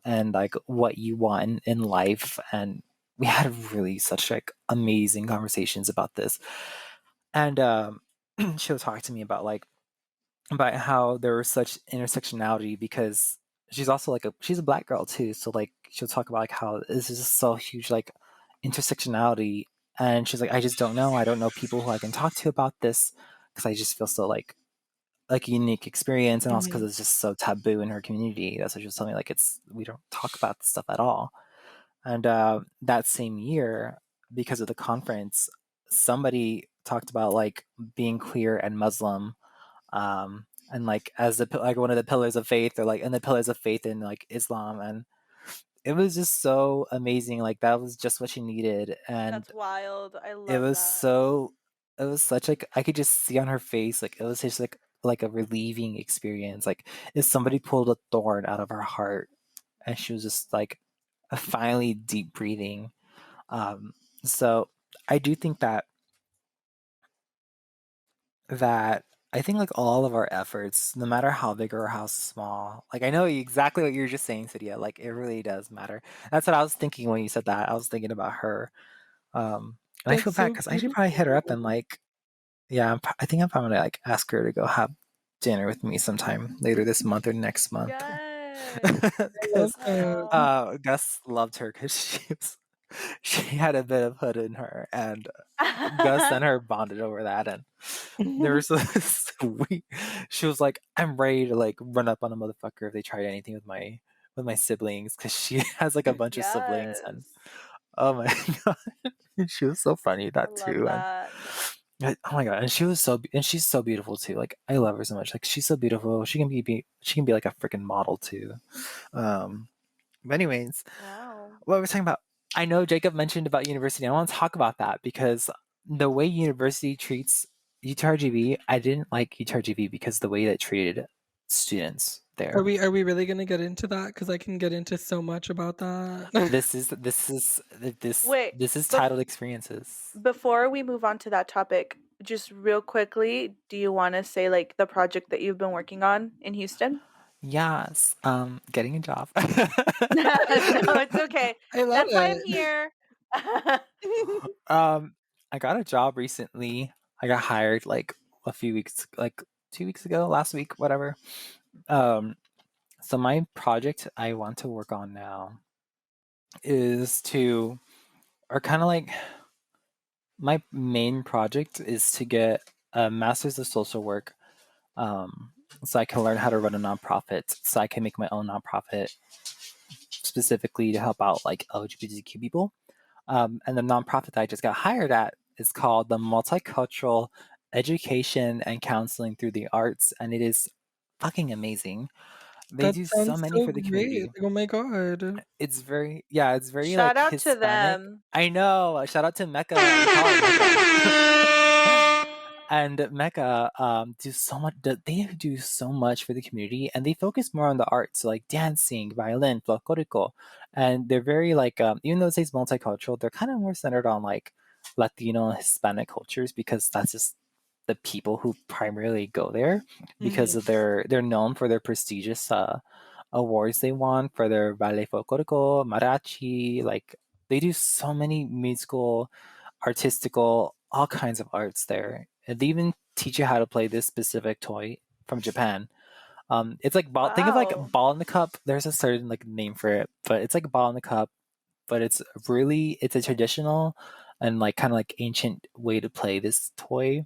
and like what you want in life. And we had really such like amazing conversations about this. And she'll talk to me about how there was such intersectionality because she's a black girl too. So like she'll talk about like how this is just so huge like intersectionality. And she's like, I just don't know. I don't know people who I can talk to about this because I just feel so like a unique experience, and also because Hmm. it's just so taboo in her community. That's what she was telling me. Like we don't talk about this stuff at all. And that same year, because of the conference, somebody talked about like being queer and Muslim, and like as like one of the pillars of faith, or like in the pillars of faith in like Islam, and it was just so amazing. Like that was just what she needed, and That's wild. I it love was that. so it was such like I could just see on her face like it was just like a relieving experience. Like if somebody pulled a thorn out of her heart, and she was just like finally deep breathing. Um, so I do think that I think like all of our efforts, no matter how big or how small, like I know exactly what you're just saying, Cydia. Like it really does matter. That's what I was thinking when you said that. I was thinking about her. And I feel That's bad so because I should probably hit her up and beautiful. like, yeah, I think I'm probably gonna like ask her to go have dinner with me sometime later this month or next month. Yes. I love Because Oh. Gus loved her because she had a bit of hood in her, and Gus and her bonded over that, and there was this sweet. She was like, "I'm ready to like run up on a motherfucker if they tried anything with my siblings," because she has like a bunch of siblings, and Yes. oh my god, she was so funny I that love too, and that. oh my god, and she's so beautiful too. Like I love her so much. Like she's so beautiful. She can be like a freaking model too. Um, but anyways, Wow. what we're talking about. I know Jacob mentioned about university. I want to talk about that because the way university treats UTRGV, I didn't like UTRGV because the way that it treated students Are there. we really gonna get into that? Because I can get into so much about that. Wait, This is bef- titled experiences. before we move on to that topic, just real quickly, do you want to say like the project that you've been working on in Houston? Yes, getting a job. No, it's okay. I love That's why I'm it. here. um, I got a job recently. I got hired like a few weeks, like 2 weeks ago, last week, whatever. Um, so my project I want to work on now is to, or kind of like my main project is to get a master's of social work, so I can learn how to run a nonprofit, so I can make my own nonprofit specifically to help out like LGBTQ people. And the nonprofit that I just got hired at is called the Multicultural Education and Counseling Through the Arts, and it is fucking amazing. They That do so sounds many so for the great. community. Like, oh my god. It's very, yeah, it's very Shout like out to Hispanic. them. I know. Shout out to Mecca. We call it Mecca. And Mecca do so much. They do so much for the community, and they focus more on the arts, so like dancing, violin, folklorico, and they're very like even though it says multicultural, they're kind of more centered on like Latino and Hispanic cultures because that's just the people who primarily go there because Mhm. of they're known for their prestigious awards they won for their ballet folklorico, mariachi, like they do so many musical, artistical, all kinds of arts there. And they even teach you how to play this specific toy from Japan. It's like ball. Think of like Wow. ball in the cup. There's a certain like name for it, but it's like ball in the cup. But it's a traditional and like kind of like ancient way to play this toy,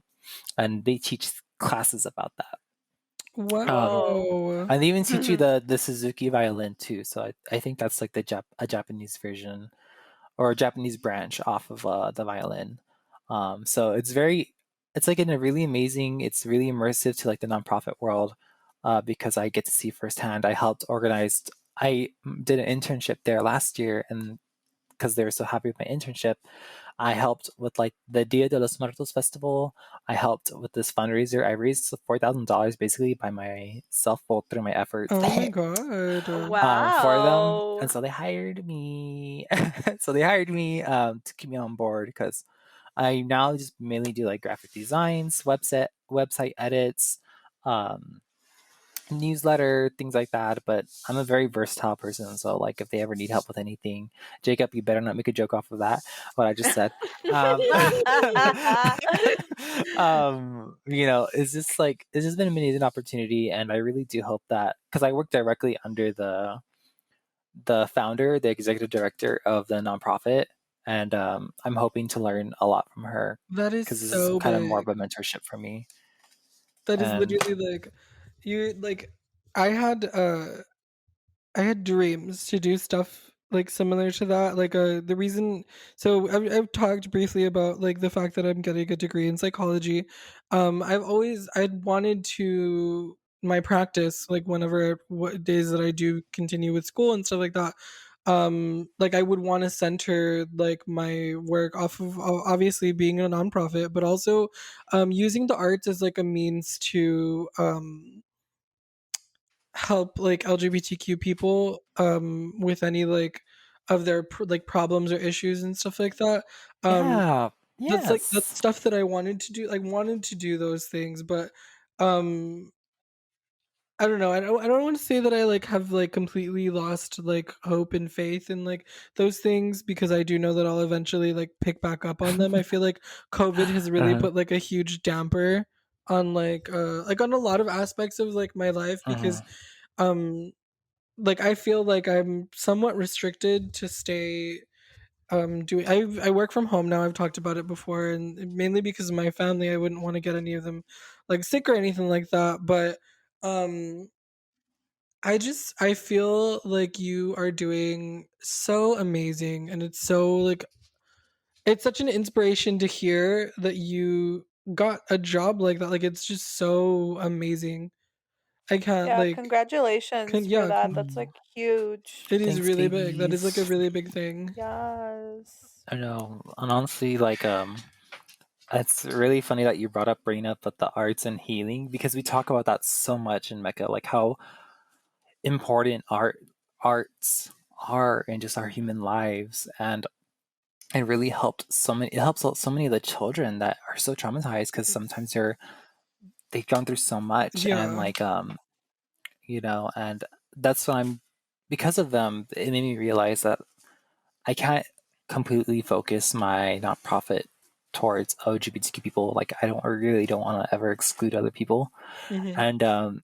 and they teach classes about that. Um, Whoa. Wow. and they even teach you the Suzuki violin too. So I think that's like a Japanese version or a Japanese branch off of the violin. So it's like in a really amazing, it's really immersive to like the nonprofit world because I get to see firsthand. I did an internship there last year, and because they were so happy with my internship, I helped with like the Dia de los Muertos festival. I helped with this fundraiser. I raised $4,000 basically by myself, both through my efforts Oh my god. for them, and Wow. so they hired me. So they hired me to keep me on board because I now just mainly do like graphic designs, website edits, um, newsletter, things like that. But I'm a very versatile person, so like if they ever need help with anything, Jacob, you better not make a joke off of that. What I just said. Um, it's just been an amazing opportunity, and I really do hope that because I work directly under the founder, the executive director of the nonprofit, and I'm hoping to learn a lot from her That is because this is so kind of more big. of a mentorship for me. That is And literally like you like I had I had dreams to do stuff like similar to that. Like the reason so I've talked briefly about like the fact that I'm getting a degree in psychology. I'd wanted to my practice like whenever what days that I do continue with school and stuff like that. Like I would want to center like my work off of obviously being a nonprofit, but also using the arts as like a means to help like LGBTQ people with any like of their like problems or issues and stuff like that. Um yeah, that's yes. stuff that I wanted to do. I wanted to do those things, but um I don't know. I don't want to say that I like have like completely lost like hope and faith in like those things because I do know that I'll eventually like pick back up on them. I feel like COVID has really Uh-huh, put like a huge damper on like on a lot of aspects of like my life because uh-huh. um like I feel like I'm somewhat restricted to stay doing I work from home now. I've talked about it before and mainly because of my family I wouldn't want to get any of them like sick or anything like that, but um I feel like you are doing so amazing and it's so like it's such an inspiration to hear that you got a job like that. Like it's just so amazing. I can't Yeah, like congratulations for yeah, that. That's like huge. it is Thanks, really big. That is like a babies. really big thing. Yes. I know, and honestly, like it's really funny that you bringing up the arts and healing because we talk about that so much in Mecca, like how important arts are in just our human lives, and it really helped so many. It helps out so many of the children that are so traumatized because sometimes It's they've gone through so much, and Yeah. like and that's what I'm because of them. It made me realize that I can't completely focus my nonprofit towards LGBTQ people. Like I really don't want to ever exclude other people, Mhm. and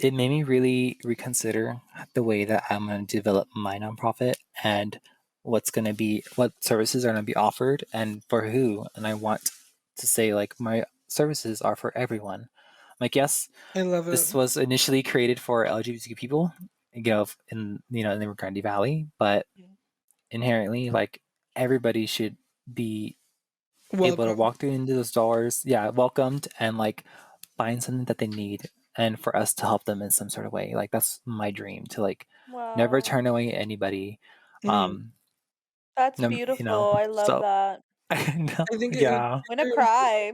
it made me really reconsider the way that I'm going to develop my nonprofit and what services are going to be offered and for who. And I want to say like my services are for everyone. Like yes, I love it. this was initially created for LGBTQ people, in in the Rio Grande Valley, but Mhm. inherently, like everybody should be able to Welcome. walk through into those doors, yeah, welcomed and like find something that they need, and for us to help them in some sort of way. Like that's my dream to like never Wow. turn away anybody. Mhm. Um, That's you know, beautiful. I love so that. no, I think yeah, I'm gonna cry.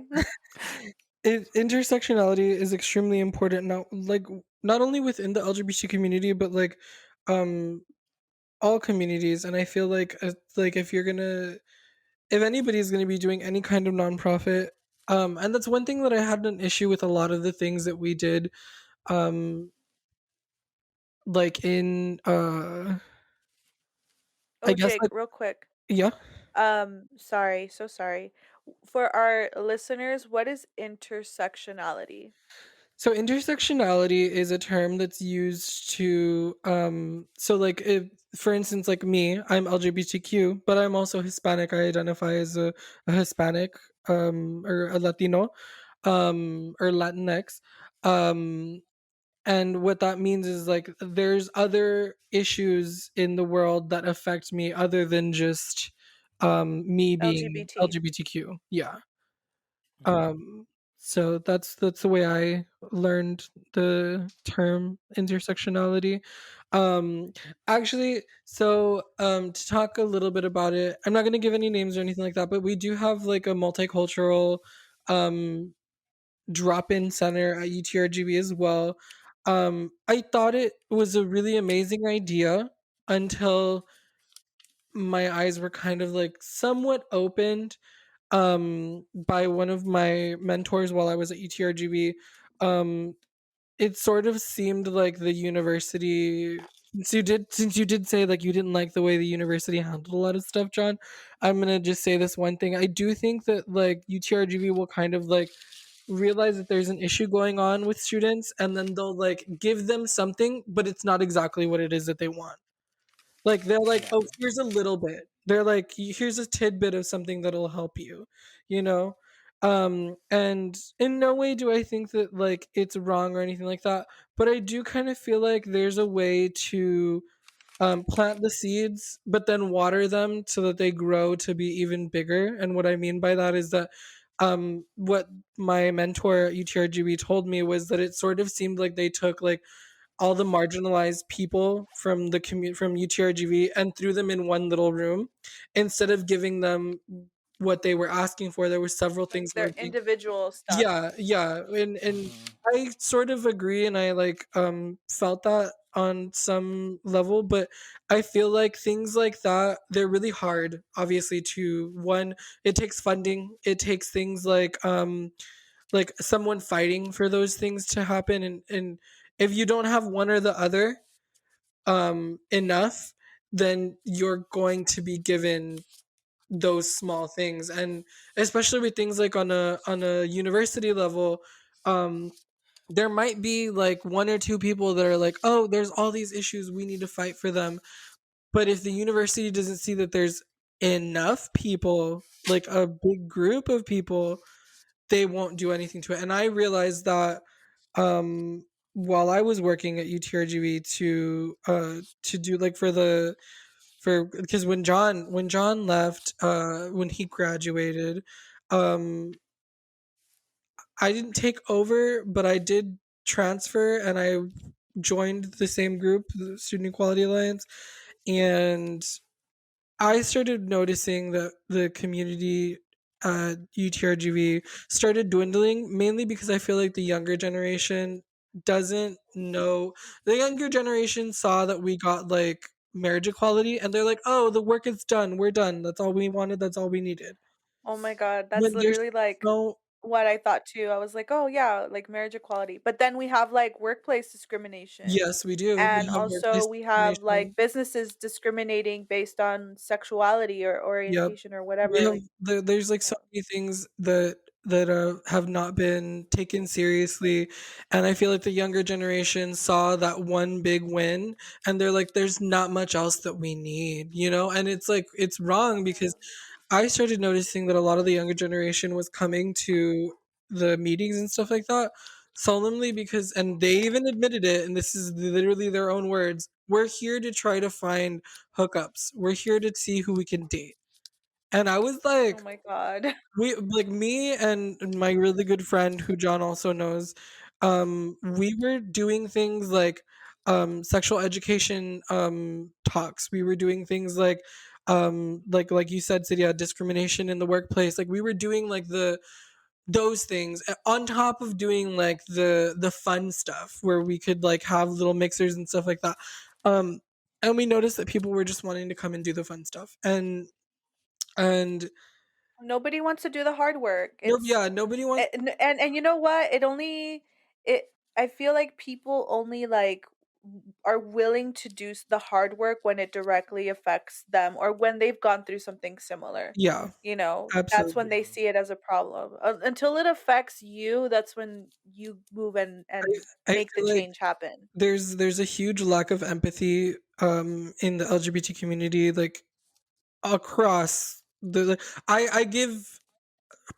intersectionality is extremely important, not only within the LGBT community, but like um all communities. And I feel like if anybody's gonna be doing any kind of nonprofit, and that's one thing that I had an issue with a lot of the things that we did, um like in I Oh, guess Jake, like real quick. yeah. Sorry, so sorry. For our listeners, what is intersectionality? So intersectionality is a term that's used to so like if for instance like me, I'm LGBTQ, but I'm also Hispanic. I identify as a Hispanic or a Latino or Latinx. Um and what that means is like there's other issues in the world that affect me other than just me being LGBT. LGBTQ. Yeah. mhm, Um, so that's the way I learned the term intersectionality. Um, actually, to talk a little bit about it, I'm not going to give any names or anything like that, but we do have like a multicultural um drop-in center at UTRGB as well. I thought it was a really amazing idea until my eyes were kind of like somewhat opened by one of my mentors while I was at UTRGB. Um it sort of seemed like the university, since you did say like you didn't like the way the university handled a lot of stuff, John, I'm gonna just say this one thing. I do think that like UTRGB will kind of like realize that there's an issue going on with students, and then they'll like give them something, but it's not exactly what it is that they want. Like they're like, yeah, "Oh, here's a little bit." They're like, "Here's a tidbit of something that'll help you," you know? And in no way do I think that like it's wrong or anything like that, but I do kind of feel like there's a way to plant the seeds, but then water them so that they grow to be even bigger. And what I mean by that is that what my mentor at UTRGB told me was that it sort of seemed like they took like all the marginalized people from the from UTRGV and threw them in one little room instead of giving them what they were asking for. There were several Like things their where they, individual stuff. yeah, yeah, and mhm, I sort of agree, and I like felt that on some level, but I feel like things like that they're really hard. Obviously, to one, it takes funding. It takes things like someone fighting for those things to happen, and if you don't have one or the other enough, then you're going to be given those small things. And especially with things like on a university level, um there might be like one or two people that are like, oh, there's all these issues, we need to fight for them. But if the university doesn't see that there's enough people, like a big group of people, they won't do anything to it. And I realized that while I was working at UTRGV to do like for because when John left when he graduated, um I didn't take over, but I did transfer and I joined the same group, the Student Equality Alliance, and I started noticing that the community at UTRGV started dwindling, mainly because I feel like the younger generation doesn't know. The younger generation saw that we got like marriage equality and they're like, oh, the work is done. We're done. That's all we wanted. That's all we needed. Oh my god, that's When there's literally like no, what I thought too. I was like, "Oh yeah, like marriage equality." But then we have like workplace discrimination. yes, we do. We And have also workplace we have like discrimination. businesses discriminating based on sexuality or Yep. orientation or We whatever. have Like, there's like yeah. so many things that have not been taken seriously, and I feel like the younger generation saw that one big win, and they're like, "There's not much else that we need," you know. And it's like it's wrong because I started noticing that a lot of the younger generation was coming to the meetings and stuff like that, solemnly, because and they even admitted it, and this is literally their own words, we're here to try to find hookups. We're here to see who we can date. And I was Oh like, my god. we like me and my really good friend who John also knows, we were doing things like sexual education talks. We were doing things like you said, Cydia, discrimination in the workplace. Like we were doing like the those things on top of doing like the fun stuff where we could like have little mixers and stuff like that. Um and we noticed that people were just wanting to come and do the fun stuff. And Nobody wants to do the hard work. nope, It's yeah, nobody wants. and you know what? It I feel like people only like are willing to do the hard work when it directly affects them or when they've gone through something similar. Yeah, You know, that's when absolutely. they see it as a problem. Until it affects you, that's when you move and I make the feel like change happen. there's a huge lack of empathy in the LGBT community, like across I give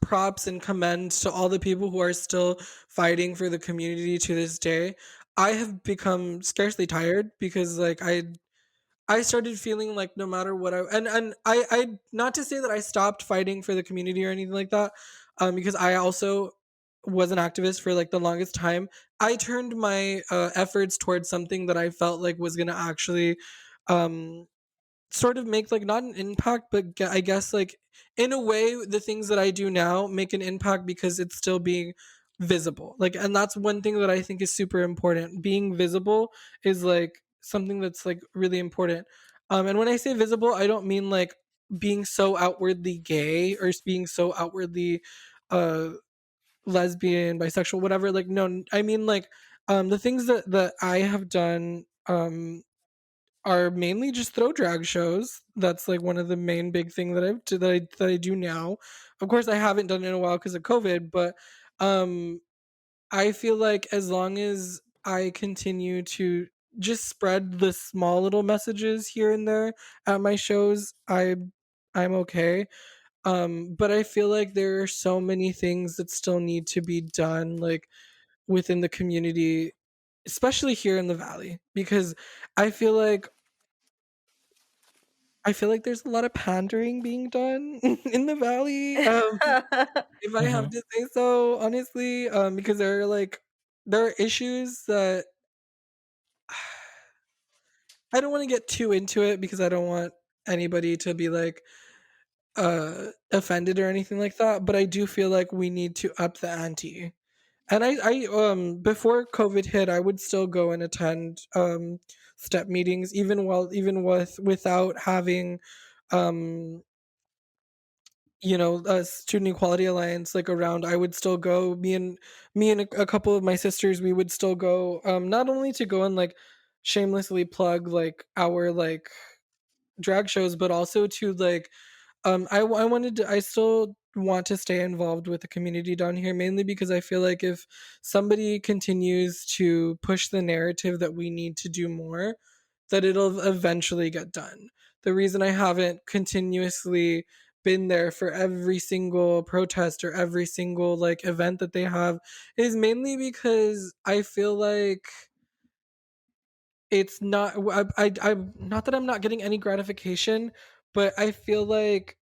props and commend to all the people who are still fighting for the community to this day. I have become scarcely tired because like I started feeling like no matter what I not to say that I stopped fighting for the community or anything like that, because I also was an activist for like the longest time. I turned my efforts towards something that I felt like was gonna actually um sort of make like not an impact, but I guess like in a way the things that I do now make an impact because it's still being visible. Like, and that's one thing that I think is super important. Being visible is like something that's like really important. And when I say visible, I don't mean like being so outwardly gay or being so outwardly uh lesbian, bisexual, whatever. Like, no, I mean like the things that I have done are mainly just throw drag shows. That's like one of the main big thing that I do now. Of course, I haven't done it in a while because of COVID, but um, I feel like as long as I continue to just spread the small little messages here and there at my shows, I'm okay. But I feel like there are so many things that still need to be done, like within the community, especially here in the valley, because I feel like there's a lot of pandering being done in the valley. If I have Mhm. to say so, honestly, because there are issues that I don't want to get too into it because I don't want anybody to be like offended or anything like that. But I do feel like we need to up the ante. And I before COVID hit, I would still go and attend step meetings, even without having um student equality alliance like around. I would still go. Me and a couple of my sisters, we would still go, not only to go and like shamelessly plug like our like drag shows, but also to like I wanted to, I still want to stay involved with the community down here, mainly because I feel like if somebody continues to push the narrative that we need to do more, that it'll eventually get done. The reason I haven't continuously been there for every single protest or every single like event that they have is mainly because I feel like it's not I'm not that I'm not getting any gratification, but I feel like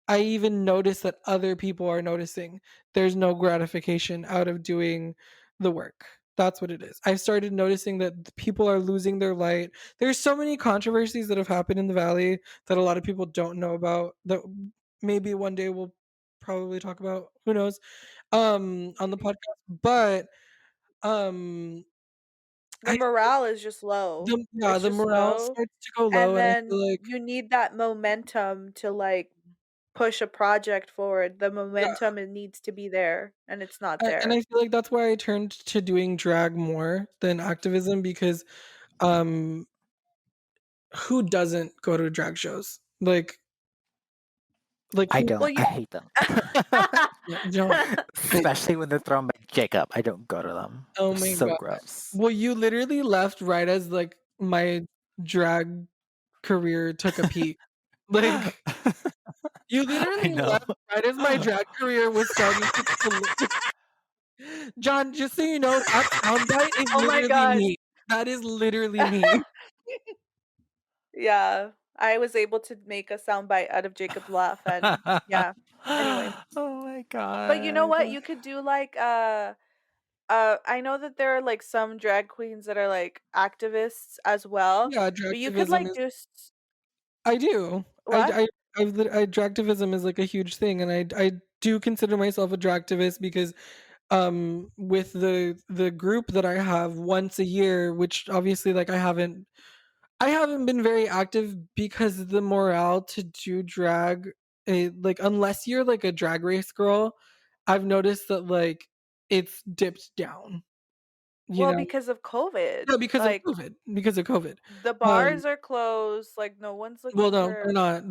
I even notice that other people are noticing there's no gratification out of doing the work. That's what it is. I've started noticing that people are losing their light. There's so many controversies that have happened in the valley that a lot of people don't know about, that maybe one day we'll probably talk about, who knows, on the podcast. But um The I morale is just low. It's the just morale low, starts to go and low, and I then feel like you need that momentum to, like, push a project forward. The yeah, momentum, it needs to be there, and it's not and I there. feel like that's why I turned to doing drag more than activism, because um who doesn't go to drag shows? Like I who Well, don't. I you hate them. don't. Especially when they're thrown by Jacob. I don't go to them. Oh They're my so god. gross. Well, you literally left right as like my drag career took a peak. Like you I literally know. left right as my drag career was starting to John, just so you know, that soundbite is Oh my literally god. me. That is literally me. Yeah, I was able to make a soundbite out of Jacob's laugh, and yeah. Anyway, Oh my but you know god. what? You could do like I know that there are like some drag queens that are like activists as well, Yeah, but you could dragtivism like is do I do. what? Dragtivism is, like, a huge thing, and I do consider myself a dragtivist because, with the group that I have once a year, which obviously, like, I haven't been very active because the morale to do drag, like, unless you're, like, a Drag Race girl, I've noticed that, like, it's dipped down, you Well, know? because of COVID. Yeah, Like because of COVID. the Um bars are closed, like no one's Well, looking no, they're for, not.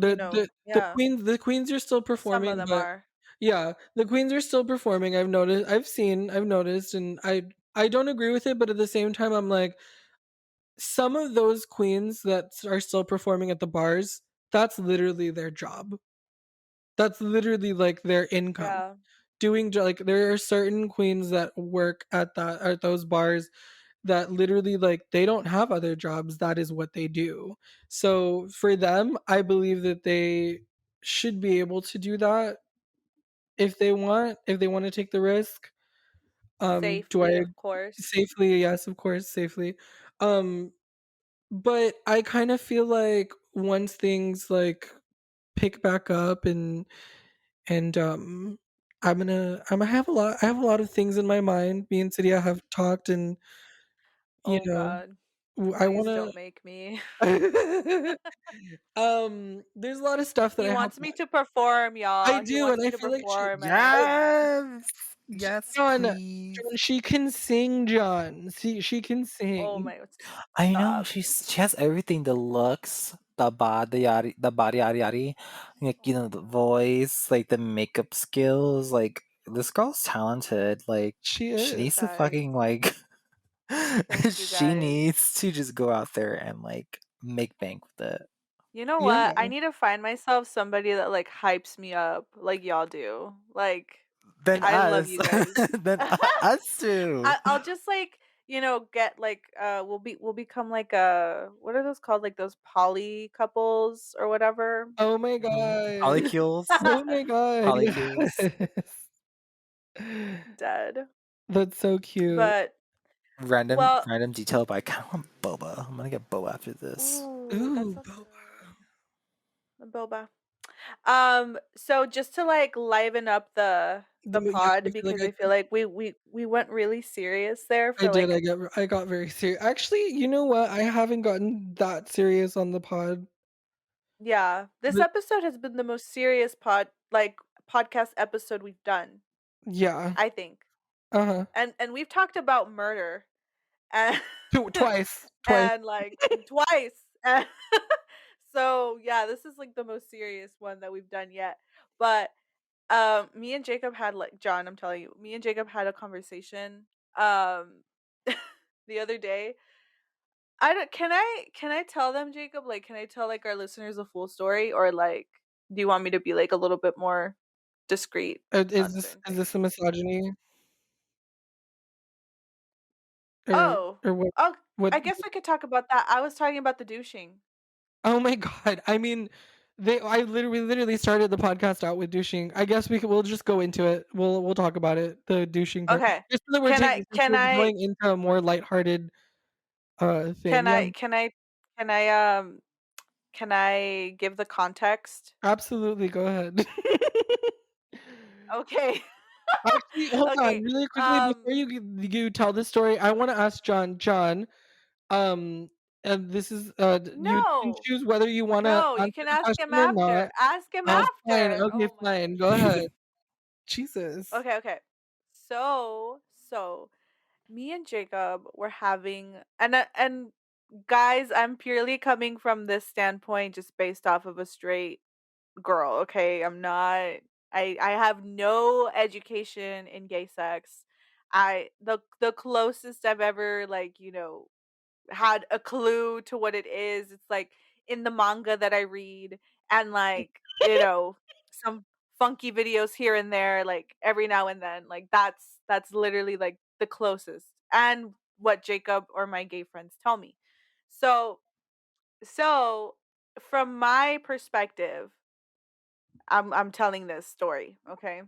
yeah, The queens are still some of performing, them but are. yeah, the queens are still performing. I've noticed, and I don't agree with it, but at the same time, I'm like, some of those queens that are still performing at the bars, that's literally their job. That's literally like their income. Yeah, Like there are certain queens that work at those bars that literally like they don't have other jobs, that is what they do. So for them, I believe that they should be able to do that if they want to take the risk. Do I safely, of course. safely? Yes, of course, safely. Um but I kind of feel like once things like pick back up and I have a lot of things in my mind. Me and Cydia have talked, and you Oh know, god. I Please want don't make me. to there's a lot of stuff that He I have wants me to perform, I y'all. He do, wants and me I to feel like perform and I I can't. Yes. Yes, please. John, she can sing, John. See, she can Oh sing. my, I know stop. she has everything, the looks, the body yari yari, like the voice, like the makeup skills. Like this girl's talented. Like She she is. needs to Guys, fucking like thank you she guys. needs to just go out there and like make bank with it. You know what? I Yeah. need to find myself somebody that like hypes me up like y'all do. Like Then I love us, you guys. then us too. I'll just like, get like we'll become like what are those called? Like those poly couples or whatever. Oh my Mhm. god. Polycules, Oh my god. polycules, Yes. Dead. That's so cute. But random well, random detail. But I kind of want boba. I'm gonna get boba after this. ooh, that Ooh, sounds boba. good. The boba. So just to like liven up the Yeah, I pod feel like because I feel like we went really serious there I for did. like I got very serious. Actually, you know what? I haven't gotten that serious on the pod. yeah. This The, episode has been the most serious podcast episode we've done, yeah. I think. Uh-huh. And we've talked about murder and Twice. Twice. and like twice. And so yeah, this is like the most serious one that we've done yet. But me and Jacob had like John, I'm telling you, me and Jacob had a conversation um the other day. I don't can I tell them, Jacob? Like can I tell like our listeners the full story, or like do you want me to be like a little bit more discreet on certain Is things? this a misogyny Oh. or Oh, what I guess I could talk about that. I was talking about the douching. Oh my god. I mean, we literally started the podcast out with douching. I guess we'll just go into it. We'll talk about it, the douching part. Okay. Just so that Can I since can we're I going into a more lighthearted thing. can Yeah, I can I can I can I give the context? absolutely. Go ahead. Okay. Actually, hold on, Okay. really quickly before you tell the story, I want to ask John. John, um, and this is you can No. choose whether you want to No, you answer can the ask him question or after. not. Ask him Fine. after. Okay, Oh my fine. Go goodness. ahead. Jesus. Okay, okay. So me and Jacob were having and guys, I'm purely coming from this standpoint just based off of a straight girl, okay? I'm not I have no education in gay sex. The closest I've ever like, had a clue to what it is, it's like in the manga that I read and like, some funky videos here and there, like every now and then. Like that's literally like the closest, and what Jacob or my gay friends tell me. So so from my perspective, I'm telling this story, okay?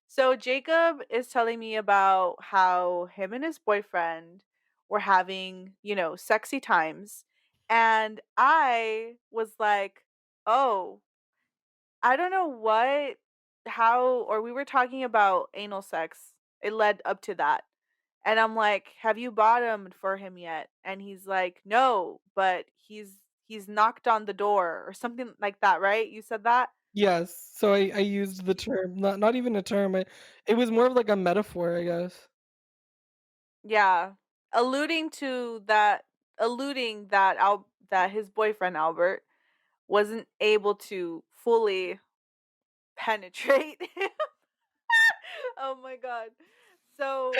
So Jacob is telling me about how him and his boyfriend were having, sexy times. And I was like, "Oh, I don't know or we were talking about anal sex. It led up to that." And I'm like, "Have you bottomed for him yet?" And he's like, "No, but he's knocked on the door," or something like that, right? You said that? Yes, so I used the term, not even a term, it was more of like a metaphor, I guess. Yeah. Alluding to that that his boyfriend Albert wasn't able to fully penetrate him. Oh my god. So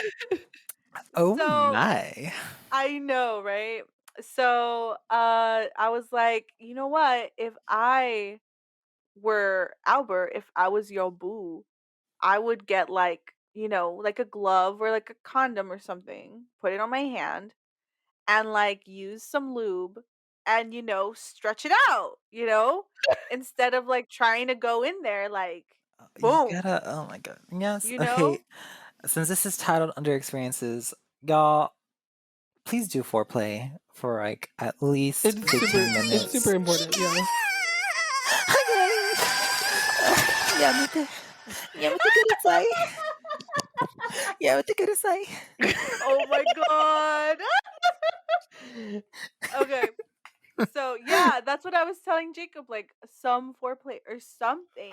Oh so my. I know, right? So I was like, "You know what? If I were Albert, if I was your boo, I would get like, like a glove or like a condom or something, put it on my hand and like use some lube and stretch it out, instead of like trying to go in there like You boom, gotta, oh my god. Yes. you Okay. know? Since this is titled Under Experiences, y'all, please do foreplay for like at least It's 15 super minutes. important, yeah. Yamete kudasai. Oh my god. Okay. So yeah, that's what I was telling Jacob, like some foreplay or something,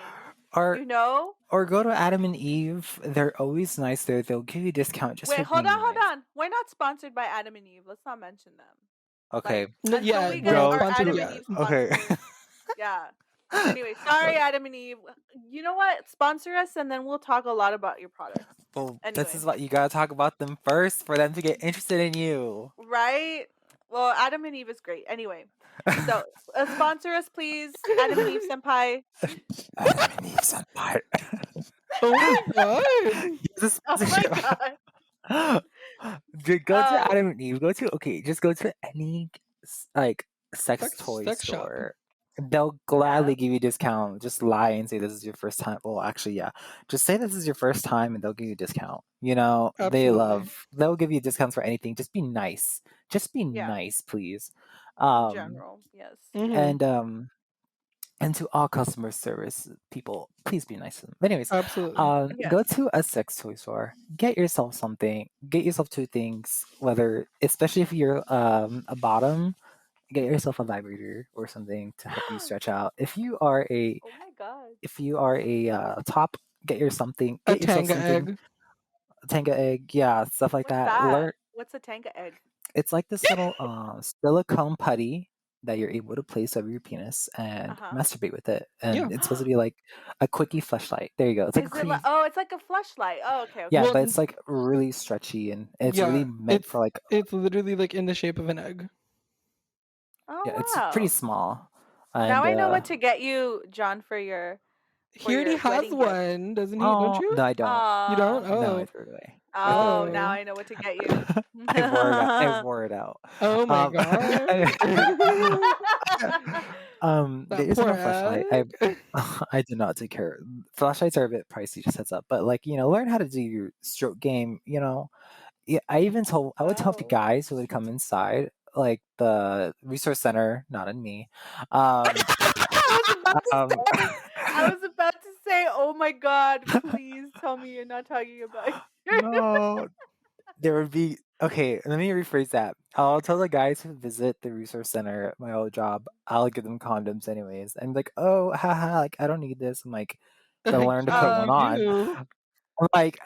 Or you know? or go to Adam and Eve. They're always nice there. They'll give you a discount just Wait, for hold on, being hold nice. on. We're not sponsored by Adam and Eve. Let's not mention them. Okay. Like until Yeah, we we're get not Go our sponsored Adam to and yet. Eve okay. sponsors. Yeah. Anyway, sorry Adam and Eve. You know what? Sponsor us and then we'll talk a lot about your products. Well, this Anyway, is what you gotta talk about them first for them to get interested in you. right? Well, Adam and Eve is great. Anyway, so sponsor us, please, Adam and Eve senpai. Adam and Eve Senpai. Oh my god! Give us a Oh my sponsorship. god. Dude, go to Um, Adam and Eve. Just go to any like sex toy Sex shop. store. They'll yeah. gladly give you a discount. Just lie and say this is your first time. Well, actually, yeah. Just say this is your first time, and they'll give you a discount. Absolutely. They'll give you discounts for anything. Just be nice. Just be Yeah, nice, please. in Um, general, yes. Mhm. and um, and to all customer service people, please be nice to them. But anyways, Absolutely. Yes. go to a sex toy store, get yourself something, get yourself two things, whether especially if you're a bottom, get yourself a vibrator or something to help you stretch out. Oh my god. If you are a top, A get yourself Tanga something, egg. Tanga egg, yeah, stuff like What's that. that? Learn What's a Tanka egg? It's like this little silicone putty that you're able to place over your penis and Uh-huh. masturbate with it. Yeah. And it's supposed to be like a quickie flashlight. There you go. It's like a Is it like quickie. oh, it's like a flashlight. Oh, okay, Yeah, okay. Well, but it's like really stretchy and it's yeah, really meant for like it's literally like in the shape of an egg. yeah, Oh it's pretty wow. small. Now And I know what to get you, John, for your He already has wedding gift. one, doesn't he? Don't oh you? no, I don't. You don't? Aw. No, I Oh. threw it away. I threw it Oh, away. now Oh. I know what to get you. I wore it out. I wore it out. Oh my Um, god. get That yourself poor a flashlight. egg. I did not take care. Flashlights are a bit pricey, just heads up. But like learn how to do your stroke game. Yeah, I would tell Oh. guys who would come inside, like the resource center, not in me. Um, I was about to um, say, "Oh my god, please tell me you're not talking about your no, there would be okay. Let me rephrase that. I'll tell the guys who visit the resource center at my old job. I'll give them condoms anyways, and like, oh, haha, like I don't need this. I'm like, they'll learn to put Yes, one you um on. do.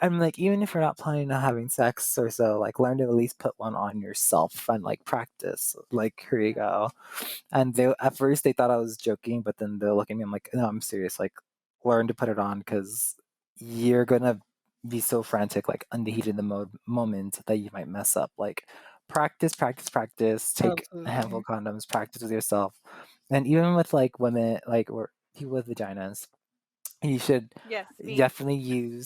I'm like, even if you're not planning on having sex or so, like, learn to at least put one on yourself and like practice. Like, here you yeah. go. And they at first they thought I was joking, but then they'll look at me. I'm like, no, I'm serious. Like, learn to put it on because you're gonna be so frantic, like in the heat of the moment, that you might mess up. Like, practice, practice, practice. Take a handful Absolutely. of condoms. Practice with yourself, and even with like women, like or people with vaginas, You should Yes, me. definitely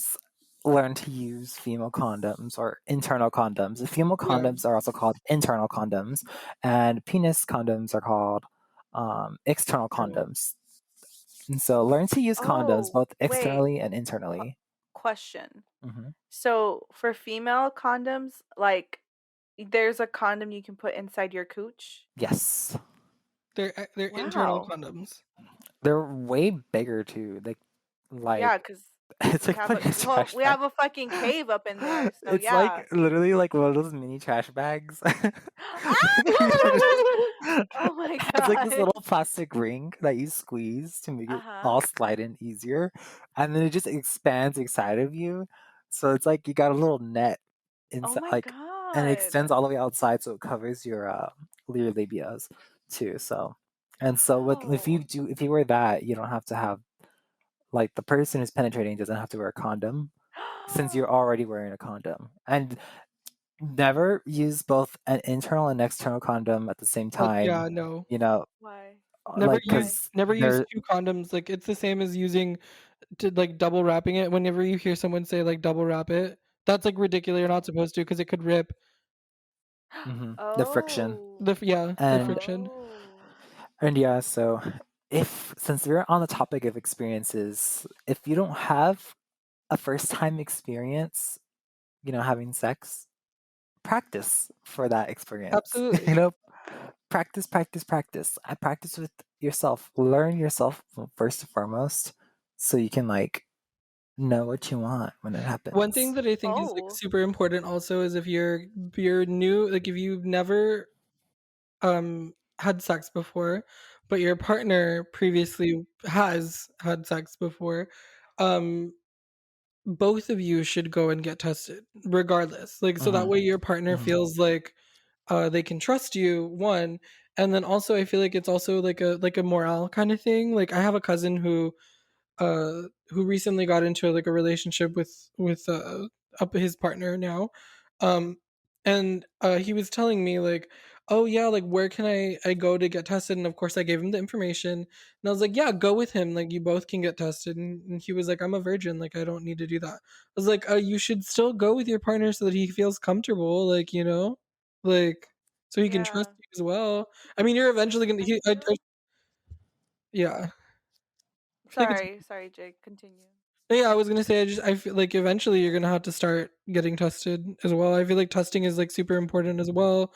learn to use female condoms or internal condoms. The female Yeah. condoms are also called internal condoms, and penis condoms are called external Internal. condoms. And so learn to use condoms Oh, both wait. externally and Qu- internally. question. Hmm. So for female condoms, like there's a condom you can put inside your cooch? Yes, They're internal Wow. condoms. they're way bigger too. Like Yeah, cause it's we like have a putting a well, trash we bag. have a fucking cave up in there, so It's yeah. like literally like one of those mini trash bags. Ah! Oh my It's like this god. little plastic ring that you squeeze to make it Uh-huh. all slide in easier, and then it just expands inside of you. So it's like you got a little net Oh inside, my like, and it extends god. all the way outside, so it covers your labias too. So, and so with Wow. if you wear that, you don't have to have like the person who's penetrating doesn't have to wear a condom since you're already wearing a condom. And never use both an internal and external condom at the same time. Yeah, no. You know, Why? Never like use Why? because never use they're 2 condoms, like, it's the same as using to, like, double wrapping it. Whenever you hear someone say, like, "Double wrap it," that's, like, ridiculous, you're not supposed to because it could rip. the friction Oh. The and friction. Oh. yeah. So if since we're on the topic of experiences, if you don't have a first time experience, having sex, practice for that experience. Absolutely. Practice, practice, practice. I practice with yourself. Learn yourself first and foremost, so you can like know what you want when it One thing happens. that I think is, like, Oh. super important also is if you're new, like, if you've never, had sex before, but your partner previously has had sex before, um, both of you should go and get tested regardless. Like, so that Hmm. way your partner Hmm. feels like, they can trust you, one, and then also I feel like it's also like a morale kind of thing. Like, I have a cousin who recently got into like a relationship with up his partner now, um and he was telling me like, oh yeah, like where can I go to get tested, and of course I gave him the information, and I was like, yeah, go with him, like you both can get tested, and he was like, I'm a virgin, like I don't need to do that. I was like, you should still go with your partner so that he feels comfortable, like, like so he can trust Yeah. you as well. I mean, you're eventually gonna I feel yeah. Like it's sorry, Jake, continue. Yeah, I was gonna say I feel like eventually you're gonna have to start getting tested as well. I feel like testing is like super important as well.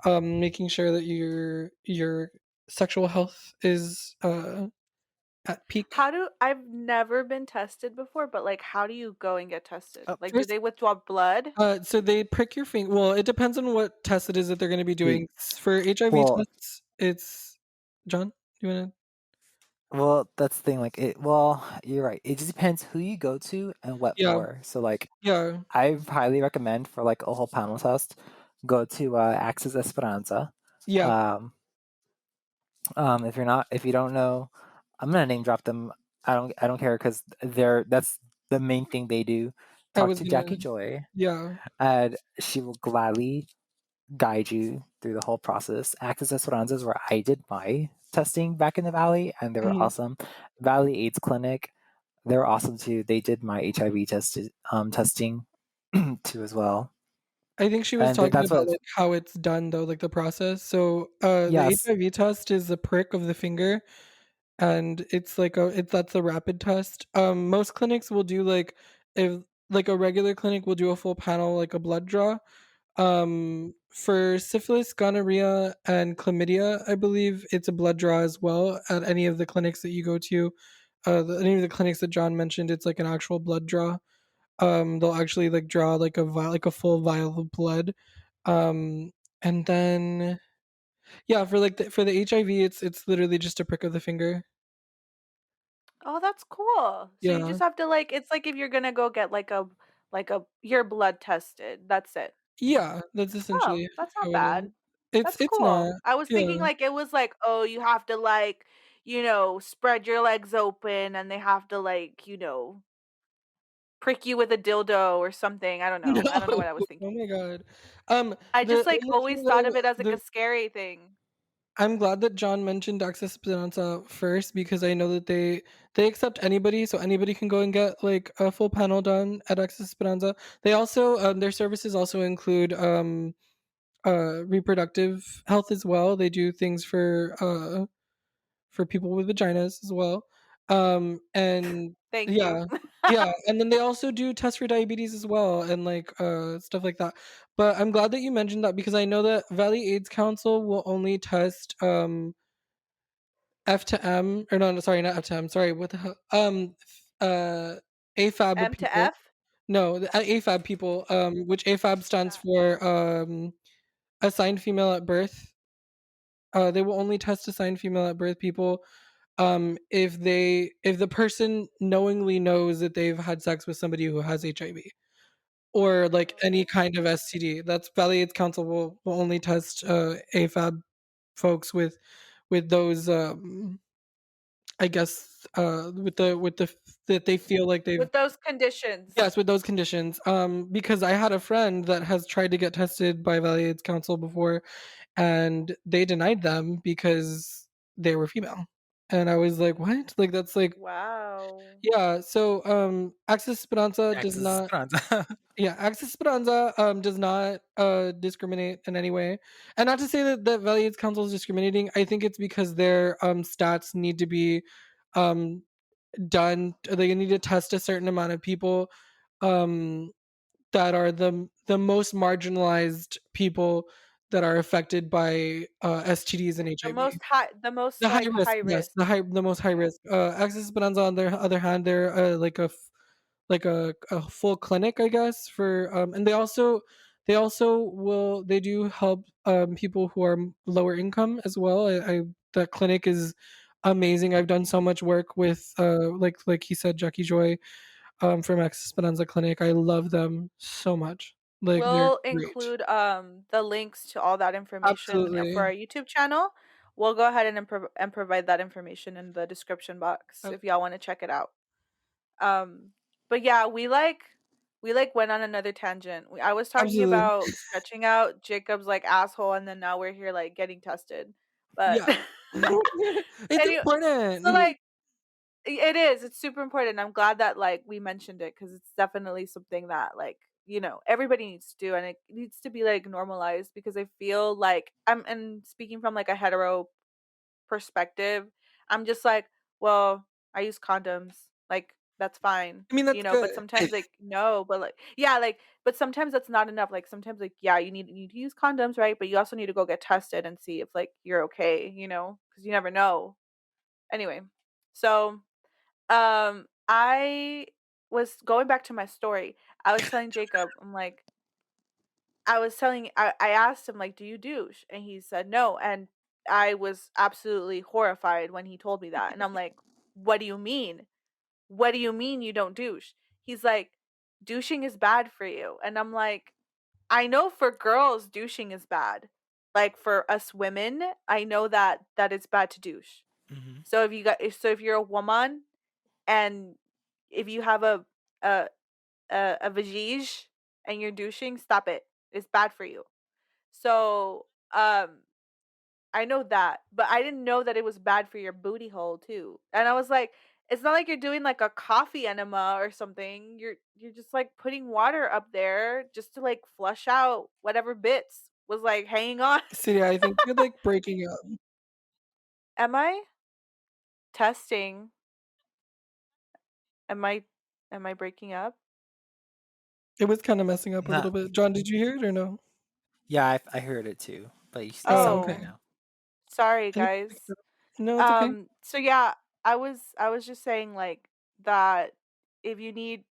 Making sure that your sexual health is at peak. I've never been tested before, but like how do you go and get tested? Like do First, they withdraw blood? so they prick your finger. Well, it depends on what test it is that they're gonna be It, doing. For HIV well, tests, it's John. You wanna? that's the thing. Like it. Well, you're right. It just depends who you go to and what Yeah, for. So like, yeah, I highly recommend for like a whole panel test, go to Access Esperanza. yeah. Um, if you don't know, I'm gonna name drop them. I don't care because that's the main thing they do. I Talk was to gonna. Jackie Joy, Yeah. and she will gladly guide you through the whole process. Access Esperanza is where I did my testing back in the Valley, and they were Mhm. awesome. Valley AIDS Clinic, they were awesome too. They did my HIV testing too as well, I think she was and talking that's about, what. like, how it's done though, like, the process. So, the Yes. HIV test is a prick of the finger, and that's a rapid test. Most clinics will do, like, if like, a regular clinic will do a full panel, like a blood draw. For syphilis, gonorrhea, and chlamydia, I believe it's a blood draw as well at any of the clinics that you go to. Any of the clinics that John mentioned, it's like an actual blood draw. They'll actually like draw like like a full vial of blood. Um, and then yeah, for for the HIV, it's literally just a prick of the finger. Oh, that's cool. So you Yeah, just have to like it's like if you're gonna go get like a your blood tested. That's it. yeah, that's Oh, essentially that's how not it is. bad. That's It's not. cool. I was Yeah. thinking like it was like, oh, you have to like, spread your legs open and they have to like, prick you with a dildo or something. I don't No. know. I don't know what I was Oh thinking. my god. I The just like only always thing thought of that it as like a the scary thing. I'm glad that John mentioned Access Esperanza first because I know that they accept anybody, so anybody can go and get like a full panel done at Access Esperanza. They also their services also include reproductive health as well. They do things for people with vaginas as well. And Thank you. yeah, yeah, and then they also do tests for diabetes as well and like stuff like that. But I'm glad that you mentioned that because I know that Valley AIDS Council will only test F to M or no, no sorry, not F to M. Sorry, what the hell? AFAB M to people. F? No, the AFAB people, which AFAB What's stands that? for assigned female at birth. They will only test assigned female at birth people if the person knowingly knows that they've had sex with somebody who has HIV or like any kind of Oh. STD. That's Valley AIDS Council will only test AFAB folks with those I guess with the that they feel like they've With those conditions. yes with those conditions because I had a friend that has tried to get tested by Valley AIDS Council before and they denied them because they were female. And I was like, "What?" Like that's like Wow. yeah, so Access Esperanza does Access not Esperanza. yeah, Access Esperanza does not discriminate in any way. And not to say that Valley AIDS Council is discriminating. I think it's because their stats need to be um done. They need to test a certain amount of people um that are the most marginalized people that are affected by STDs and HIV. The most The high like risk, high yes, risk. the most high Yeah. risk. Access Esperanza, on their other hand, they're like a full clinic, I guess. For and they also will they do help people who are lower income as well. I that clinic is amazing. I've done so much work with like he said, Jackie Joy from Access Esperanza Clinic. I love them so much. Like they're We'll great. include the links to all that information for Absolutely. our YouTube channel. We'll go ahead and provide that information in the description box Uh, if y'all want to check it out. Um, but yeah, we like went on another tangent. I was talking Absolutely. about stretching out Jacob's like asshole, and then now we're here like getting tested. But Yeah. It's anyway, so important. like it is. It's super important. I'm glad that like we mentioned it because it's definitely something that like everybody needs to do, and it needs to be like normalized because I feel like I'm and speaking from like a hetero perspective, I'm just like, well, I use condoms. Like that's fine. I mean, that's But good. sometimes like no, but like yeah, like but sometimes that's not enough. Like sometimes like yeah, you need to use condoms, right? But you also need to go get tested and see if like you're okay, because you never know. Anyway, so I was going back to my story. I was telling Jacob, I asked him like, "Do you douche?" And he said no, and I was absolutely horrified when he told me that. And I'm like, "What do you mean? What do you mean you don't douche?" He's like, "Douching is bad for you." And I'm like, "I know for girls douching is bad. Like for us women, I know that it's bad to douche. Mhm. So if you're a woman and if you have a a vagige and you're douching, stop it. It's bad for you." So, I know that, but I didn't know that it was bad for your booty hole too. And I was like, it's not like you're doing like a coffee enema or something. You're just like putting water up there just to like flush out whatever bits was like hanging on. See, I think you're like breaking up. Am I testing? Am I am I breaking up? It was kind of messing up a little Not bit. John, did you hear it or no? yeah, I heard it too, but you Oh, sound good Oh, okay. now. sorry I think you picked guys. it up. No, it's okay. So yeah, I was just saying like that if you need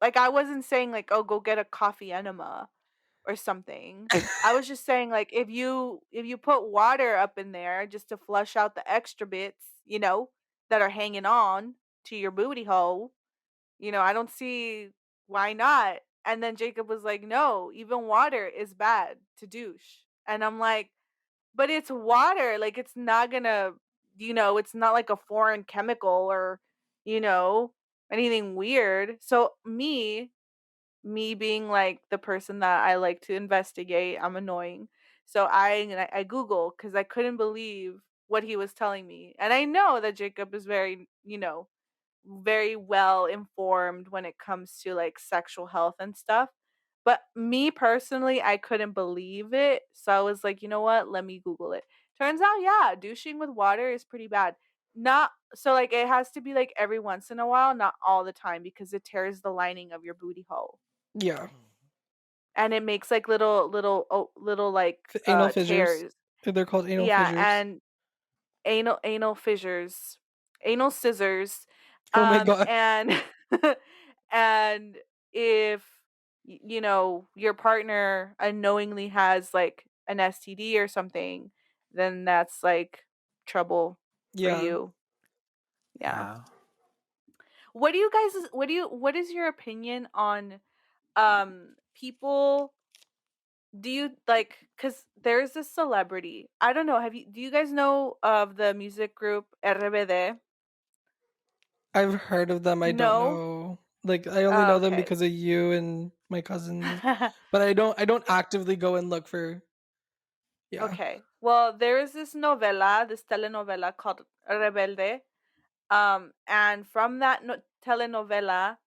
like I wasn't saying like oh go get a coffee enema or something. I was just saying like if you put water up in there just to flush out the extra bits, that are hanging on to your booty hole, I don't see why not. And then Jacob was like, "No, even water is bad to douche." And I'm like, but it's water, like, it's not gonna it's not like a foreign chemical or, you know, anything weird. So me being, like, the person that I like to investigate, I'm annoying. So I Googled because I couldn't believe what he was telling me. And I know that Jacob is very, very well informed when it comes to like sexual health and stuff. But me personally, I couldn't believe it. So I was like, you know what? Let me Google it. Turns out, yeah, douching with water is pretty bad. Not so like it has to be like every once in a while, not all the time because it tears the lining of your booty hole Yeah. and it makes like little like Anal fissures. tears. They're called anal Yeah, fissures. and anal fissures, anal scissors, Oh my god. and and if your partner unknowingly has like an STD or something, then that's like trouble for Yeah. you. Yeah. Yeah. What is your opinion on people, do you like, cuz there's this celebrity. I don't know, do you guys know of the music group RBD? I've heard of them. I don't No? know. Like I only Oh, know them okay. because of you and my cousins. But I don't actively go and look for yeah. Okay. Well, there is this telenovela called Rebelde. And from that telenovela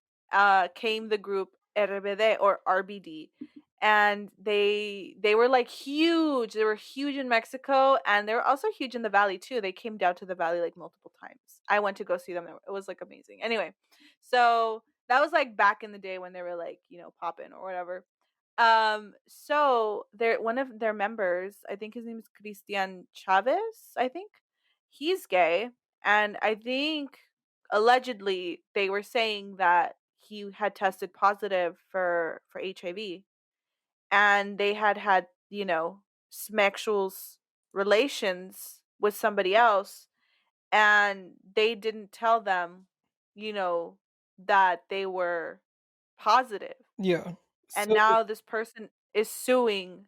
came the group RBD or RBD. And they were like huge. They were huge in Mexico and they were also huge in the valley too. They came down to the valley like multiple times. I went to go see them. It was like amazing. Anyway, so that was like back in the day when they were like, popping or whatever. So they're one of their members, I think his name is Christian Chavez, I think. He's gay, and I think allegedly they were saying that he had tested positive for HIV and they had, sexual relations with somebody else and they didn't tell them, you know, that they were positive, Yeah. and So now this person is suing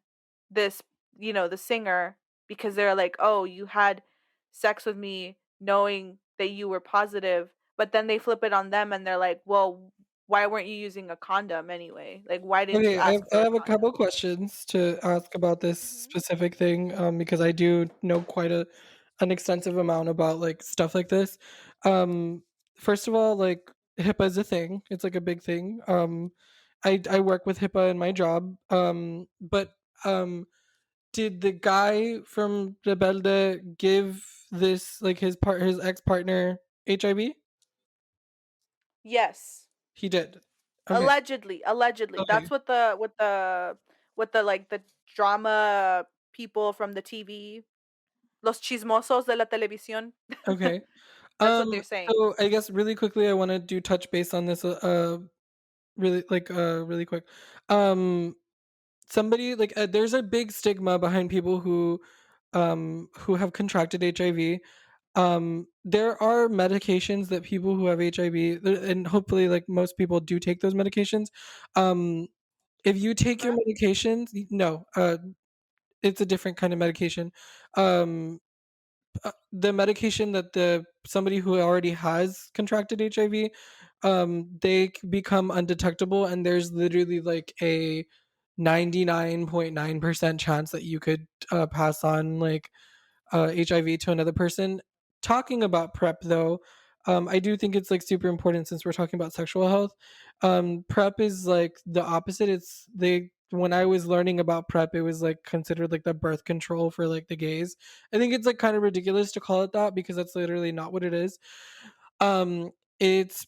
this, the singer because they're like, "Oh, you had sex with me knowing that you were positive." But then they flip it on them and they're like, "Well, why weren't you using a condom anyway? Like why didn't you okay, ask I for a have a condom?" couple questions to ask about this Mhm. specific thing, because I do know quite an extensive amount about like stuff like this. Um, First of all, like HIPAA is a thing. It's like a big thing. I work with HIPAA in my job. But did the guy from Rebelde give this like his ex partner HIV? Yes. He did. Okay. Allegedly. Okay. That's what the like the drama people from the TV, los chismosos de la televisión. Okay. That's what they're saying. So I guess really quickly, I want to do touch base on this. Really quick. Um, Somebody like there's a big stigma behind people who have contracted HIV. There are medications that people who have HIV, and hopefully, like most people do take those medications. Um, if you take your PrEP? medications, no, it's a different kind of medication. Um, the medication that the somebody who already has contracted HIV, become undetectable, and there's literally like a 99.9% chance that you could pass on like HIV to another person. Talking about PrEP though, I do think it's like super important since we're talking about sexual health. PrEP is like the opposite. It's they When I was learning about PrEP, it was like considered like the birth control for like the gays. I think it's like kind of ridiculous to call it that because that's literally not what it is. It's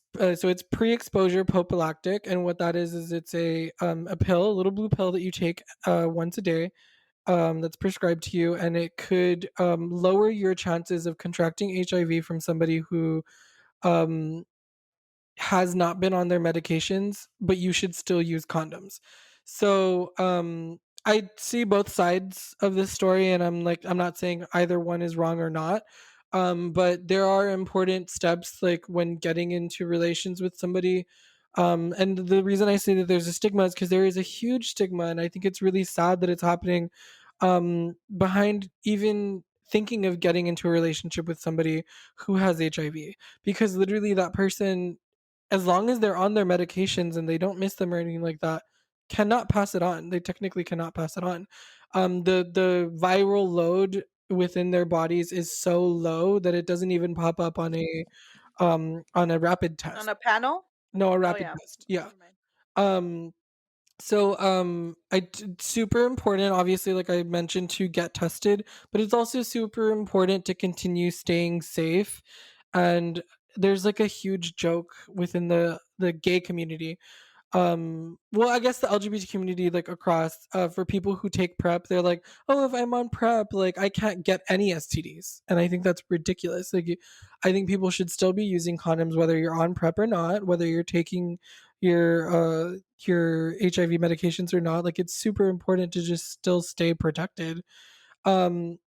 pre-exposure prophylactic, and what that is it's a pill, a little blue pill that you take once a day, that's prescribed to you, and it could lower your chances of contracting HIV from somebody who um, has not been on their medications, but you should still use condoms. So I see both sides of this story, and I'm not saying either one is wrong or not. But there are important steps like when getting into relations with somebody. And the reason I say that there's a stigma is because there is a huge stigma, and I think it's really sad that it's happening behind even thinking of getting into a relationship with somebody who has HIV, because literally that person, as long as they're on their medications and they don't miss them or anything like that, cannot pass it on. They technically cannot pass it on. the viral load within their bodies is so low that it doesn't even pop up on a rapid On test. a panel? No, a Oh, rapid yeah. test. Yeah. Never mind. Um so super important, obviously, like I mentioned, to get tested, but it's also super important to continue staying safe. And there's like a huge joke within the gay community, well, I guess the LGBT community, like across, for people who take prep, they're like, oh, if I'm on prep, like I can't get any STDs, and I think that's ridiculous. Like I think people should still be using condoms whether you're on prep or not, whether you're taking your HIV medications or not. Like it's super important to just still stay protected. um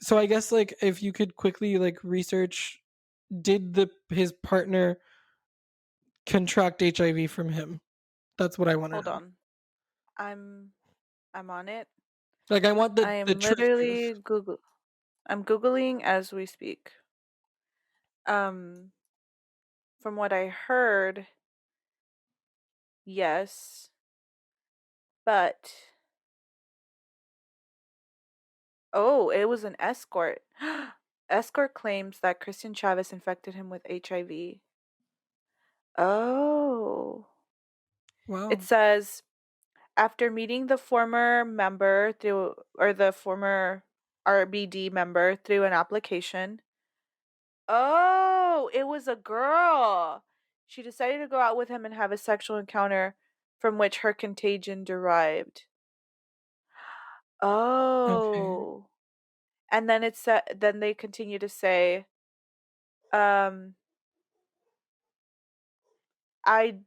so I guess, like, if you could quickly like research, did the his partner contract HIV from him? That's what I want to Hold know. on. I'm I'm on it. Like, I want I the am truth. literally I'm Googling as we speak. Um, from what I heard, yes, but oh, it was an escort. Escort claims that Christian Chavez infected him with HIV. Oh. It Wow. says after meeting the former member through or the former RBD member through an application. Oh, it was a girl. She decided to go out with him and have a sexual encounter from which her contagion derived. Okay. Oh. And then then they continue to say, um, I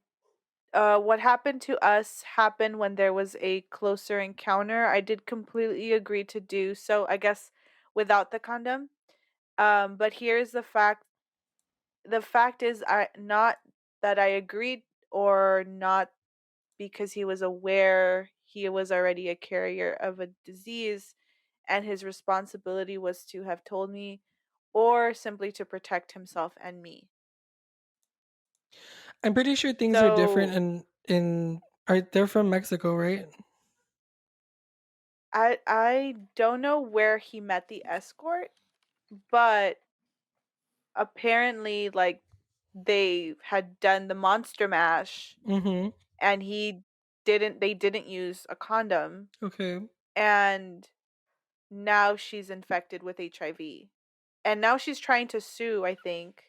what happened to us happened when there was a closer encounter. I did completely agree to do so, I guess without the condom. But here's the fact. The fact is I not that I agreed or not because he was aware he was already a carrier of a disease and his responsibility was to have told me or simply to protect himself and me. I'm pretty sure things are different So in are they're from Mexico, right? I don't know where he met the escort, but apparently like they had done the monster mash Mhm. and they didn't use a condom Okay. and now she's infected with HIV. And now she's trying to sue, I think,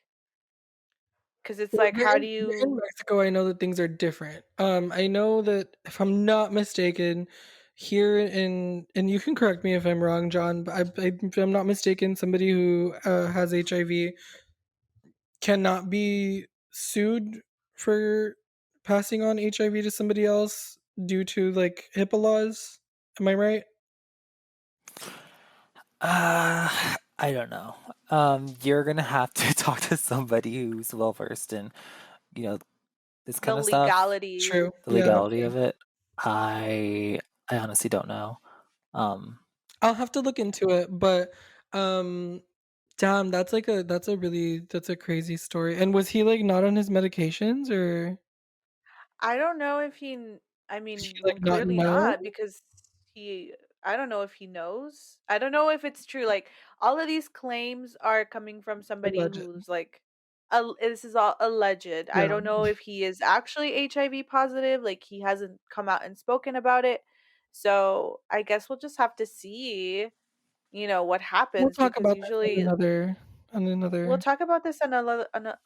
cuz it's Well, like how do they're in you Mexico, I know that things are different. I know that, if I'm not mistaken, here in, and you can correct me if I'm wrong, John, but if I'm not mistaken, somebody who has HIV cannot be sued for passing on HIV to somebody else due to like HIPAA laws. Am I right? I don't know. You're gonna have to talk to somebody who's well versed in, you know, this the kind of stuff, legalities? True. the Yeah. legality Okay. of it. I I honestly don't know. Um, I'll have to look into it, but um damn, that's a crazy story. And was he like not on his medications, or I don't know if I did he mean, well, like not clearly know? not because he I don't know if he knows. I don't know if it's true. Like all of these claims are coming from somebody Alleged. who's like this is all alleged. I Yeah. don't know if he is actually HIV positive, like he hasn't come out and spoken about it. So, I guess we'll just have to see, what We'll happens talk because about this usually on we'll another. talk about this on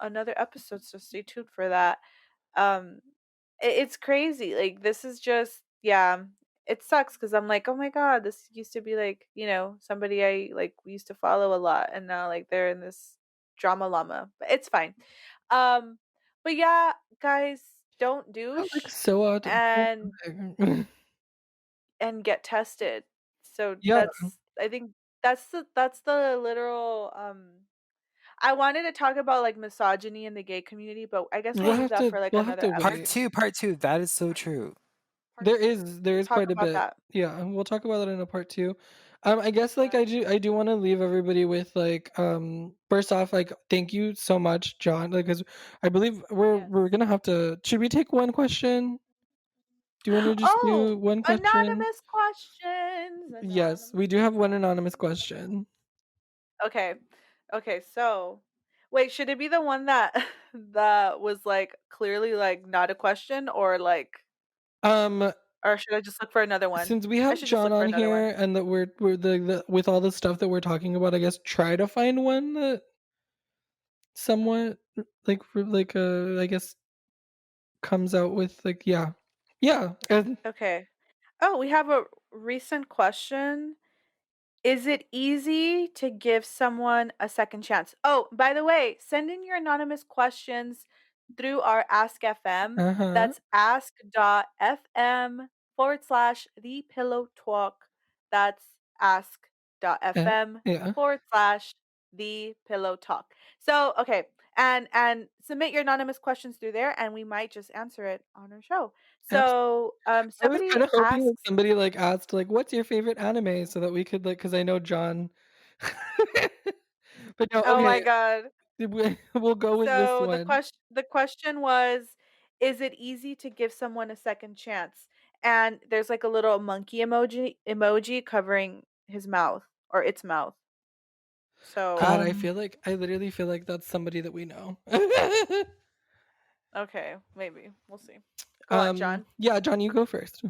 another episode, so stay tuned for that. Um, it's crazy. Like this is just yeah. It sucks because I'm like, oh my god, this used to be like somebody I like we used to follow a lot, and now like they're in this drama llama. But it's fine. Um, but yeah, guys, don't Not like douche so out of and topic. get tested. So Yeah, that's I think that's the literal I wanted to talk about like misogyny in the gay community, but I guess we'll leave that for like we'll have another to part wait. two, part two. That is so true. part two. There We'll is talk quite a about bit. that. Yeah, we'll talk about it in a part two. I guess, like, Yes. I do want to leave everybody with, like, first off, like, thank you so much, John. Like, 'cause I believe Yes. we're gonna have to. Should we take one question? Do you want to just Oh, do one question? anonymous questions. Yes, Anonymous we do have one anonymous questions. question. Okay. Okay, so wait, should it be the one that that was like clearly like not a question Um, or should I just look for another one? since we I have should just John look for on another here one. and that we're the with all the stuff that we're talking about, I guess try to find one that somewhat I guess comes out with like yeah and Okay. Oh, we have a recent question. Is it easy to give someone a second chance? Oh, by the way, send in your anonymous questions through our Ask FM. uh-huh That's ask.fm/ the pillow talk. That's yeah ask.fm/ yeah the pillow talk. So, okay. And submit your anonymous questions through there and we might just answer it on our show. So, I was somebody kind of hoping like asks, somebody like asked like what's your favorite anime so that we could like because I know John. But no, "Oh my okay, god, we'll go with this so one. the question was, is it easy to give someone a second chance? And there's like a little monkey emoji covering his mouth or its mouth. So, God, Um, I literally feel like that's somebody that we know. okay, maybe. We'll see. Go on, John. Yeah, John, you go first.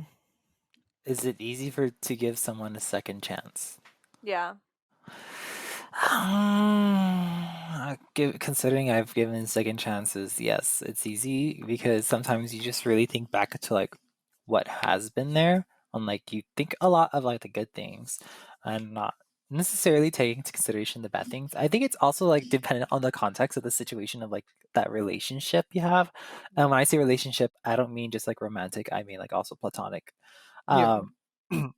is it easy for to give someone a second chance? Yeah. Considering I've given second chances, yes, it's easy because sometimes you just really think back to like what has been there, and like you think a lot of like the good things, and not necessarily taking into consideration the bad things. I think it's also like dependent on the context of the situation of like that relationship you have. And when I say relationship, I don't mean just like romantic. I mean like also platonic. Yeah. Um,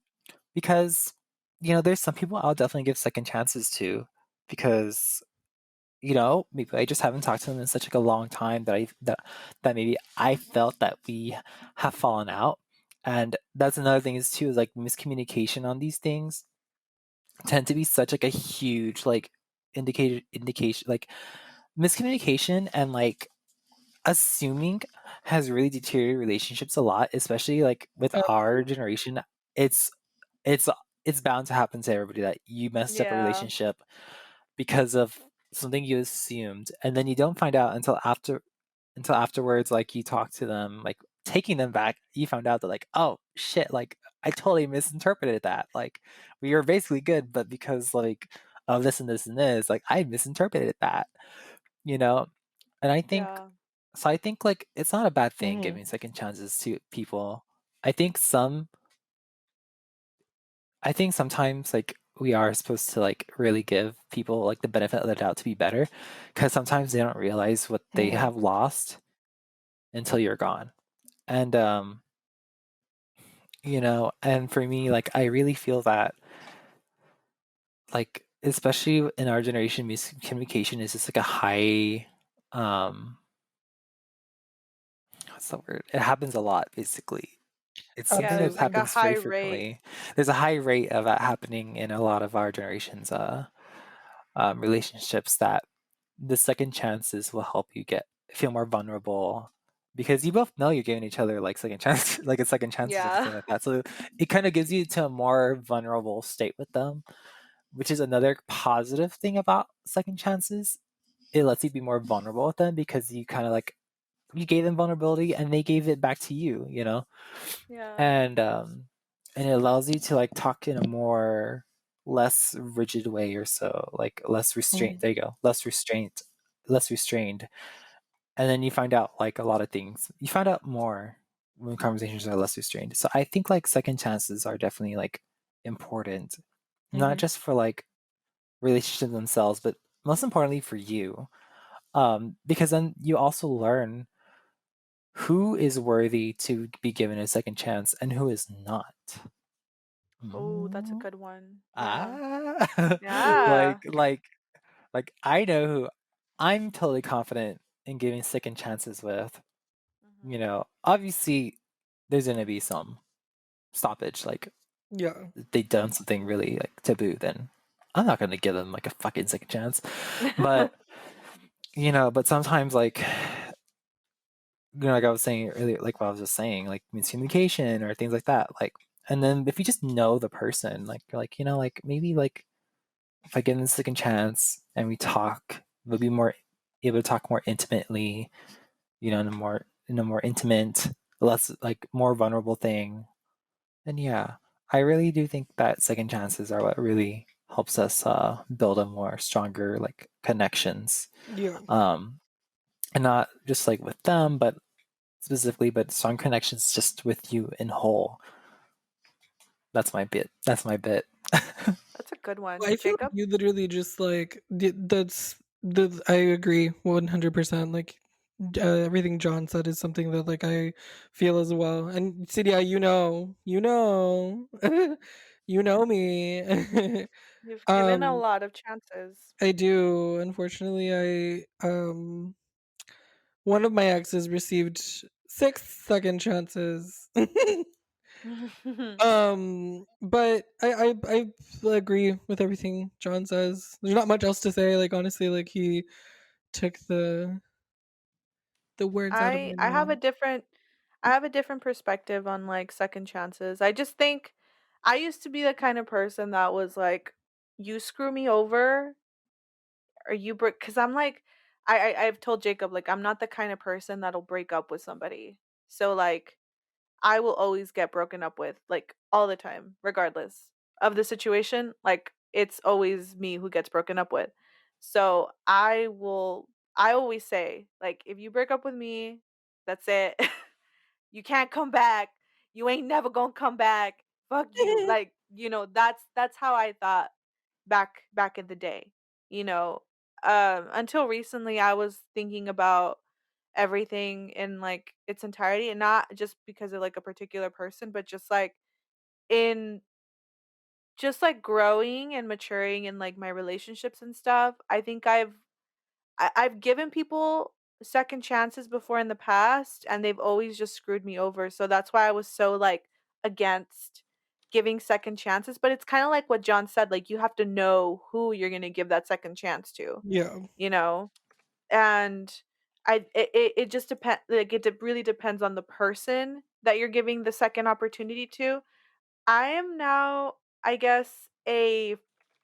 because there's some people I'll definitely give second chances to because maybe I just haven't talked to them in such like a long time that maybe I felt that we have fallen out. And that's another thing is too is like miscommunication on these things tend to be such like a huge like indication like miscommunication and like assuming has really deteriorated relationships a lot, especially like with Uh, our generation. It's it's it's bound to happen to everybody that you messed up a Yeah. relationship because of something you assumed, and then you don't find out until afterwards, like you talk to them, like taking them back, you found out that like, oh shit, like I totally misinterpreted that. Like we were basically good, but because like of this and this and this, like I misinterpreted that, you know? And Yeah. I think like it's not a bad thing mhm. giving second chances to people. I think some I think sometimes like we are supposed to like really give people like the benefit of the doubt to be better because sometimes they don't realize what they Mhm. have lost until you're gone. And and for me like I really feel that like especially in our generation miscommunication is just like a high um what's the word? It happens a lot basically. It's something Yeah, that there's like a Absolutely. happens high very rate. frequently. There's a high rate of that happening in a lot of our generations relationships that the second chances will help you get feel more vulnerable because you both know you're giving each other like second chance like a second chances and Yeah. everything like that, so it kind of gives you to a more vulnerable state with them, which is another positive thing about second chances. It lets you be more vulnerable with them because you kind of like you gave them vulnerability and they gave it back to you. Yeah. And it allows you to like talk in a more less rigid way or so, like less restraint. Mhm. There you go, less restrained. And then you find out like a lot of things. You find out more when conversations are less restrained. So I think like second chances are definitely like important, not Mhm. just for like relationships themselves, but most importantly for you. Because then you also learn who is worthy to be given a second chance and who is not. Oh, that's a Mm. good one. Yeah. Ah, Yeah. like I know who I'm totally confident in giving second chances with. Mhm. Obviously, there's gonna be some stoppage. Like Yeah. they done something really like taboo, then I'm not gonna give them like a fucking second chance. But but sometimes like like I was saying earlier, like what I was just saying, like miscommunication or things like that. Like, and then if you just know the person, like you're like, like maybe like if I give them a second chance and we talk, we'll be more able to talk more intimately, in a more intimate, less like more vulnerable thing. And yeah, I really do think that second chances are what really helps us build a more stronger like connections. Yeah. Um, and not just like with them, but specifically, but strong connections just with you in whole. That's my bit. That's my bit. That's a good one. I feel like Jacob? you literally just like that's the I agree 100%. Like everything John said is something that like I feel as well. And Cydia, you know me. You've given a um, lot of chances. I do. Unfortunately, I one of my exes received 6 second chances. But I agree with everything John says. There's not much else to say. Like honestly, like he took the words out of I my I have mouth. a different I have a different perspective on like second chances. I just think I used to be the kind of person that was like, you screw me over or you break, because I'm like, I've told Jacob like I'm not the kind of person that'll break up with somebody. So like I will always get broken up with, like all the time, regardless of the situation. Like it's always me who gets broken up with. So I always say, like, if you break up with me, that's it. You can't come back. You ain't never gonna come back. Fuck you. Like, that's how I thought back in the day. You know, until recently I was thinking about everything in like its entirety, and not just because of like a particular person, but in just like growing and maturing in like my relationships and stuff. I think I've given people second chances before in the past, and they've always just screwed me over. So that's why I was so like against giving second chances. But it's kind of like what John said, like you have to know who you're going to give that second chance to, Yeah. you know? And it just depends, like really depends on the person that you're giving the second opportunity to. I am now, I guess, a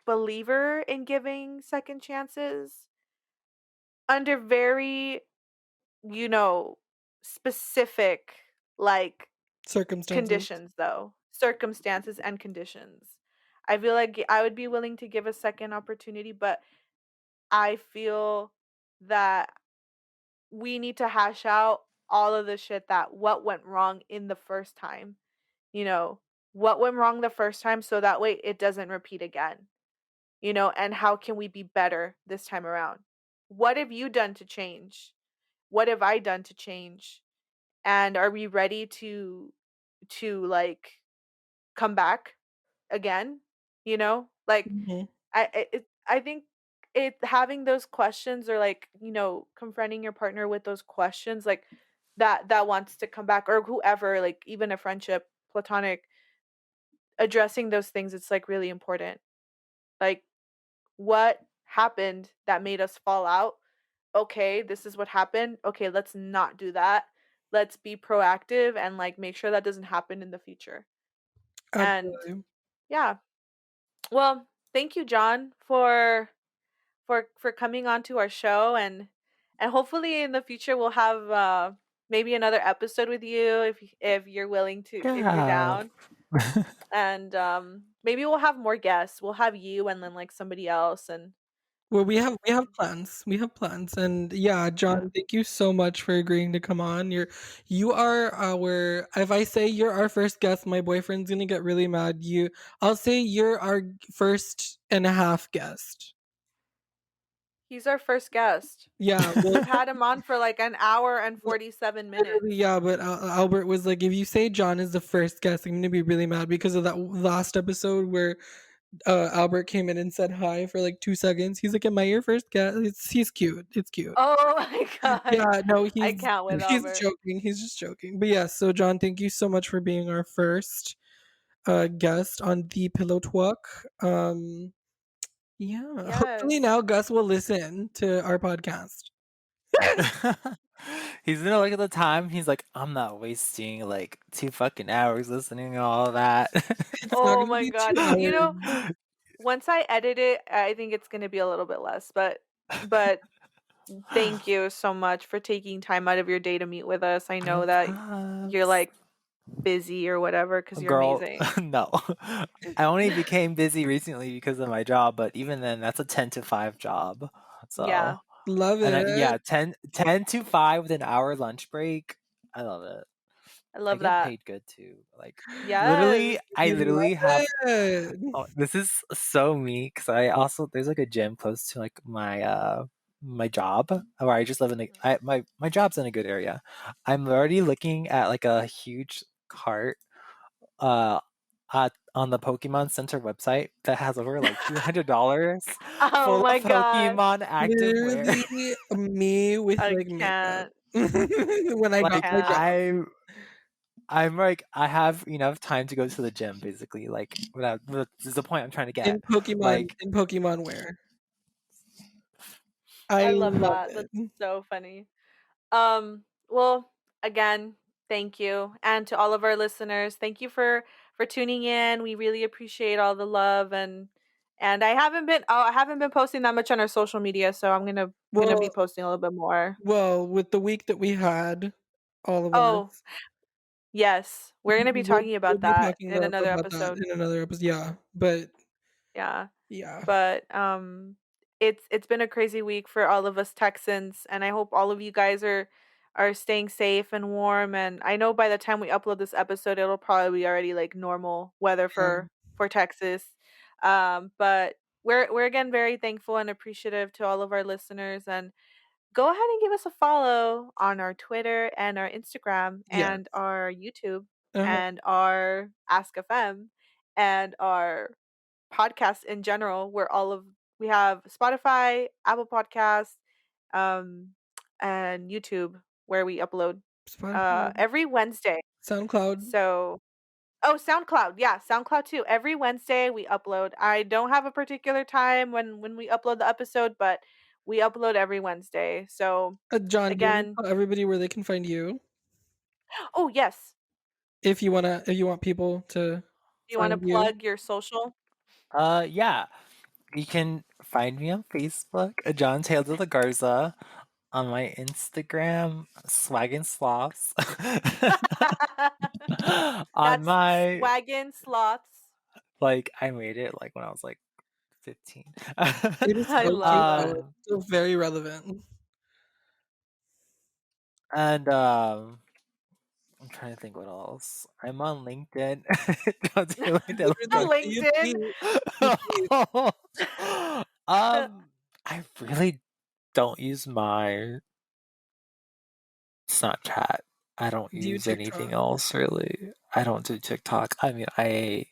believer in giving second chances under very, you know, specific, like, Circumstances. conditions, though. Circumstances and conditions. I feel like I would be willing to give a second opportunity, but I feel that we need to hash out all of the shit that what went wrong in the first time. You know, what went wrong the first time so that way it doesn't repeat again. And how can we be better this time around? What have you done to change? What have I done to change? And are we ready to like come back again? Like Mhm. I think it having those questions, or like, confronting your partner with those questions, like that wants to come back, or whoever, like even a friendship, platonic, addressing those things, it's like really important. Like, what happened that made us fall out? Okay, this is what happened. Okay, let's not do that. Let's be proactive and like make sure that doesn't happen in the future. And Absolutely. yeah. Well, thank you, John, for coming on to our show, and hopefully in the future we'll have maybe another episode with you, if you're willing to, if you're Yeah. down. And maybe we'll have more guests. We'll have you and then like somebody else. And Well, we have plans. We have plans. And yeah, yeah. John, thank you so much for agreeing to come on. You are our if I say you're our first guest, my boyfriend's gonna get really mad. I'll say you're our first and a half guest. He's our first guest. Yeah, well, We've had him on for like an hour and 47 literally, minutes. yeah, but Albert was like, if you say John is the first guest, I'm gonna be really mad because of that last episode where Albert came in and said hi for like 2 seconds. He's like, "Am I your first guest?" He's cute. It's cute. Oh my god. Yeah, no, I he's can't with he's Albert. joking. He's just joking. But yes, so John, thank you so much for being our first guest on the Pillow Talk. Yeah, hopefully Yes. now Gus will listen to our podcast. He's gonna look at the time. He's like, I'm not wasting like 2 fucking hours listening to all that. It's not Oh gonna my be god. 2 You know, hours. once I edit it, I think it's gonna be a little bit less, but thank you so much for taking time out of your day to meet with us. I No know that you're props. like busy or whatever because you're Girl, amazing. no. I only became busy recently because of my job, but even then, that's a 10 to 5 job. So, Yeah, Love and it. yeah, 10 to 5 with an hour lunch break. I love it. I I love get that. paid good too. Like, Yes. literally, I We literally have. love it. Oh, this is so me because I also there's like a gym close to like my job where I just live in the Mhm. my job's in a good area. I'm already looking at like a huge cart uh on the Pokemon Center website that has over like $200 Oh full of my god. Pokemon activewear. Literally me with, I like, makeup can't. when I I got Like my can't. job. I'm like I have enough time to go to the gym basically. Like without this is the point I'm trying to get. Like In Pokemon wear. I I love love that. it. That's so funny. Well, again, thank you. And to all of our listeners, thank you for tuning in. We really appreciate all the love and I haven't been posting that much on our social media, so I'm gonna be Well posting a little bit more. with the week that we had, all of Oh, us, yes. We're gonna be talking we'll about be that talking in another about that episode. in another episode. Yeah, but Yeah. yeah. But it's been a crazy week for all of us Texans, and I hope all of you guys are staying safe and warm. And I know by the time we upload this episode, it'll probably be already like normal weather Yeah, for Texas. But we're again very thankful and appreciative to all of our listeners, and go ahead and give us a follow on our Twitter and our Instagram yes. and our YouTube Uh-huh. and our Ask FM and our podcasts in general. We have Spotify, Apple Podcasts, um, and YouTube where we upload Spotify, every Wednesday. SoundCloud. So oh, SoundCloud. Yeah, SoundCloud too. Every Wednesday we upload. I don't have a particular time when we upload the episode, but we upload every Wednesday. So John, do you wanna again, tell everybody where they can find you? oh yes. If you want people to Do you want to find you? plug your social? yeah. You can find me on Facebook, John Taylor de la Garza, on my Instagram, Swag and Sloths. On That's my Swaggin' Sloths. like I made it like when I was like 15. It is I so love cute though, that. it's um still very relevant. and I'm trying to think what else. I'm on LinkedIn. John Taylor de la Literally, Garza. you LinkedIn. see you see I really don't use my Snapchat. I don't do you use anything TikTok? else really. I don't do TikTok. I mean, I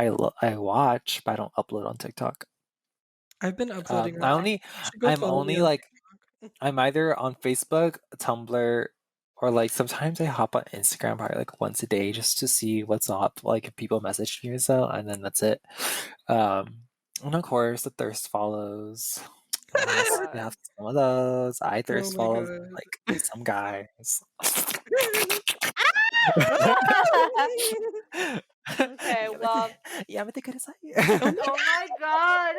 watch, but I don't upload on TikTok. I've been uploading I on Okay. TikTok. only You should go I'm follow me only on like TikTok. I'm either on Facebook, Tumblr, or like sometimes I hop on Instagram probably like once a day just to see what's up, like if people message me or so, and then that's it. Um, and of course, the thirst follows. Oh my We god. have some of those. I Oh thirst my follows god. like some guys. Okay, やめて、well, やめてください。Oh my oh my god.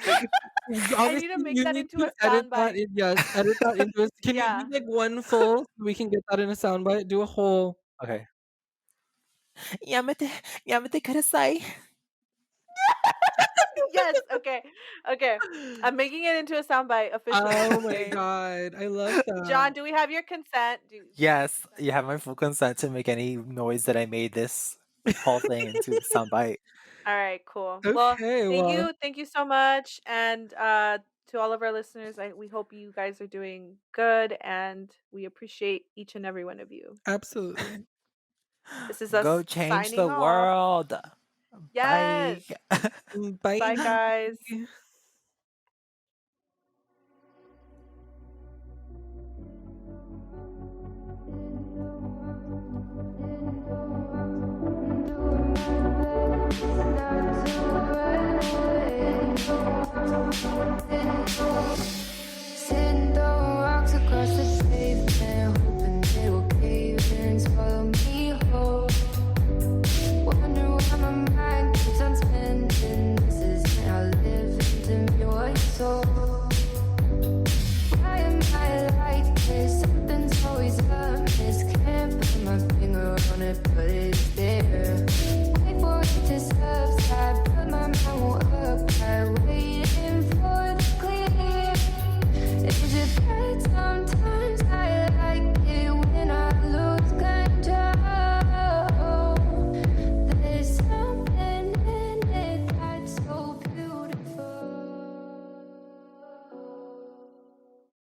I need Obviously, to make you that need into to a edit that soundbite. in yes, edit that into a can you do, Yeah. like, one full so we can get that in a soundbite? Do a whole Okay. やめて、やめてください。Yes, okay. Okay. I'm making it into a soundbite officially, Oh my okay? god, I love that. John, do we have your consent? Do we have your Yes, consent? you have my full consent to make any noise that I made this whole thing into soundbite. All right, cool. Well, Okay, well, thank you so much, and to all of our listeners, we hope you guys are doing good, and we appreciate each and every one of you. absolutely. This is Go us change the signing off. world. Bye. Yes. Bye. Bye, guys. Sitting throwing rocks across the pavement. it, put it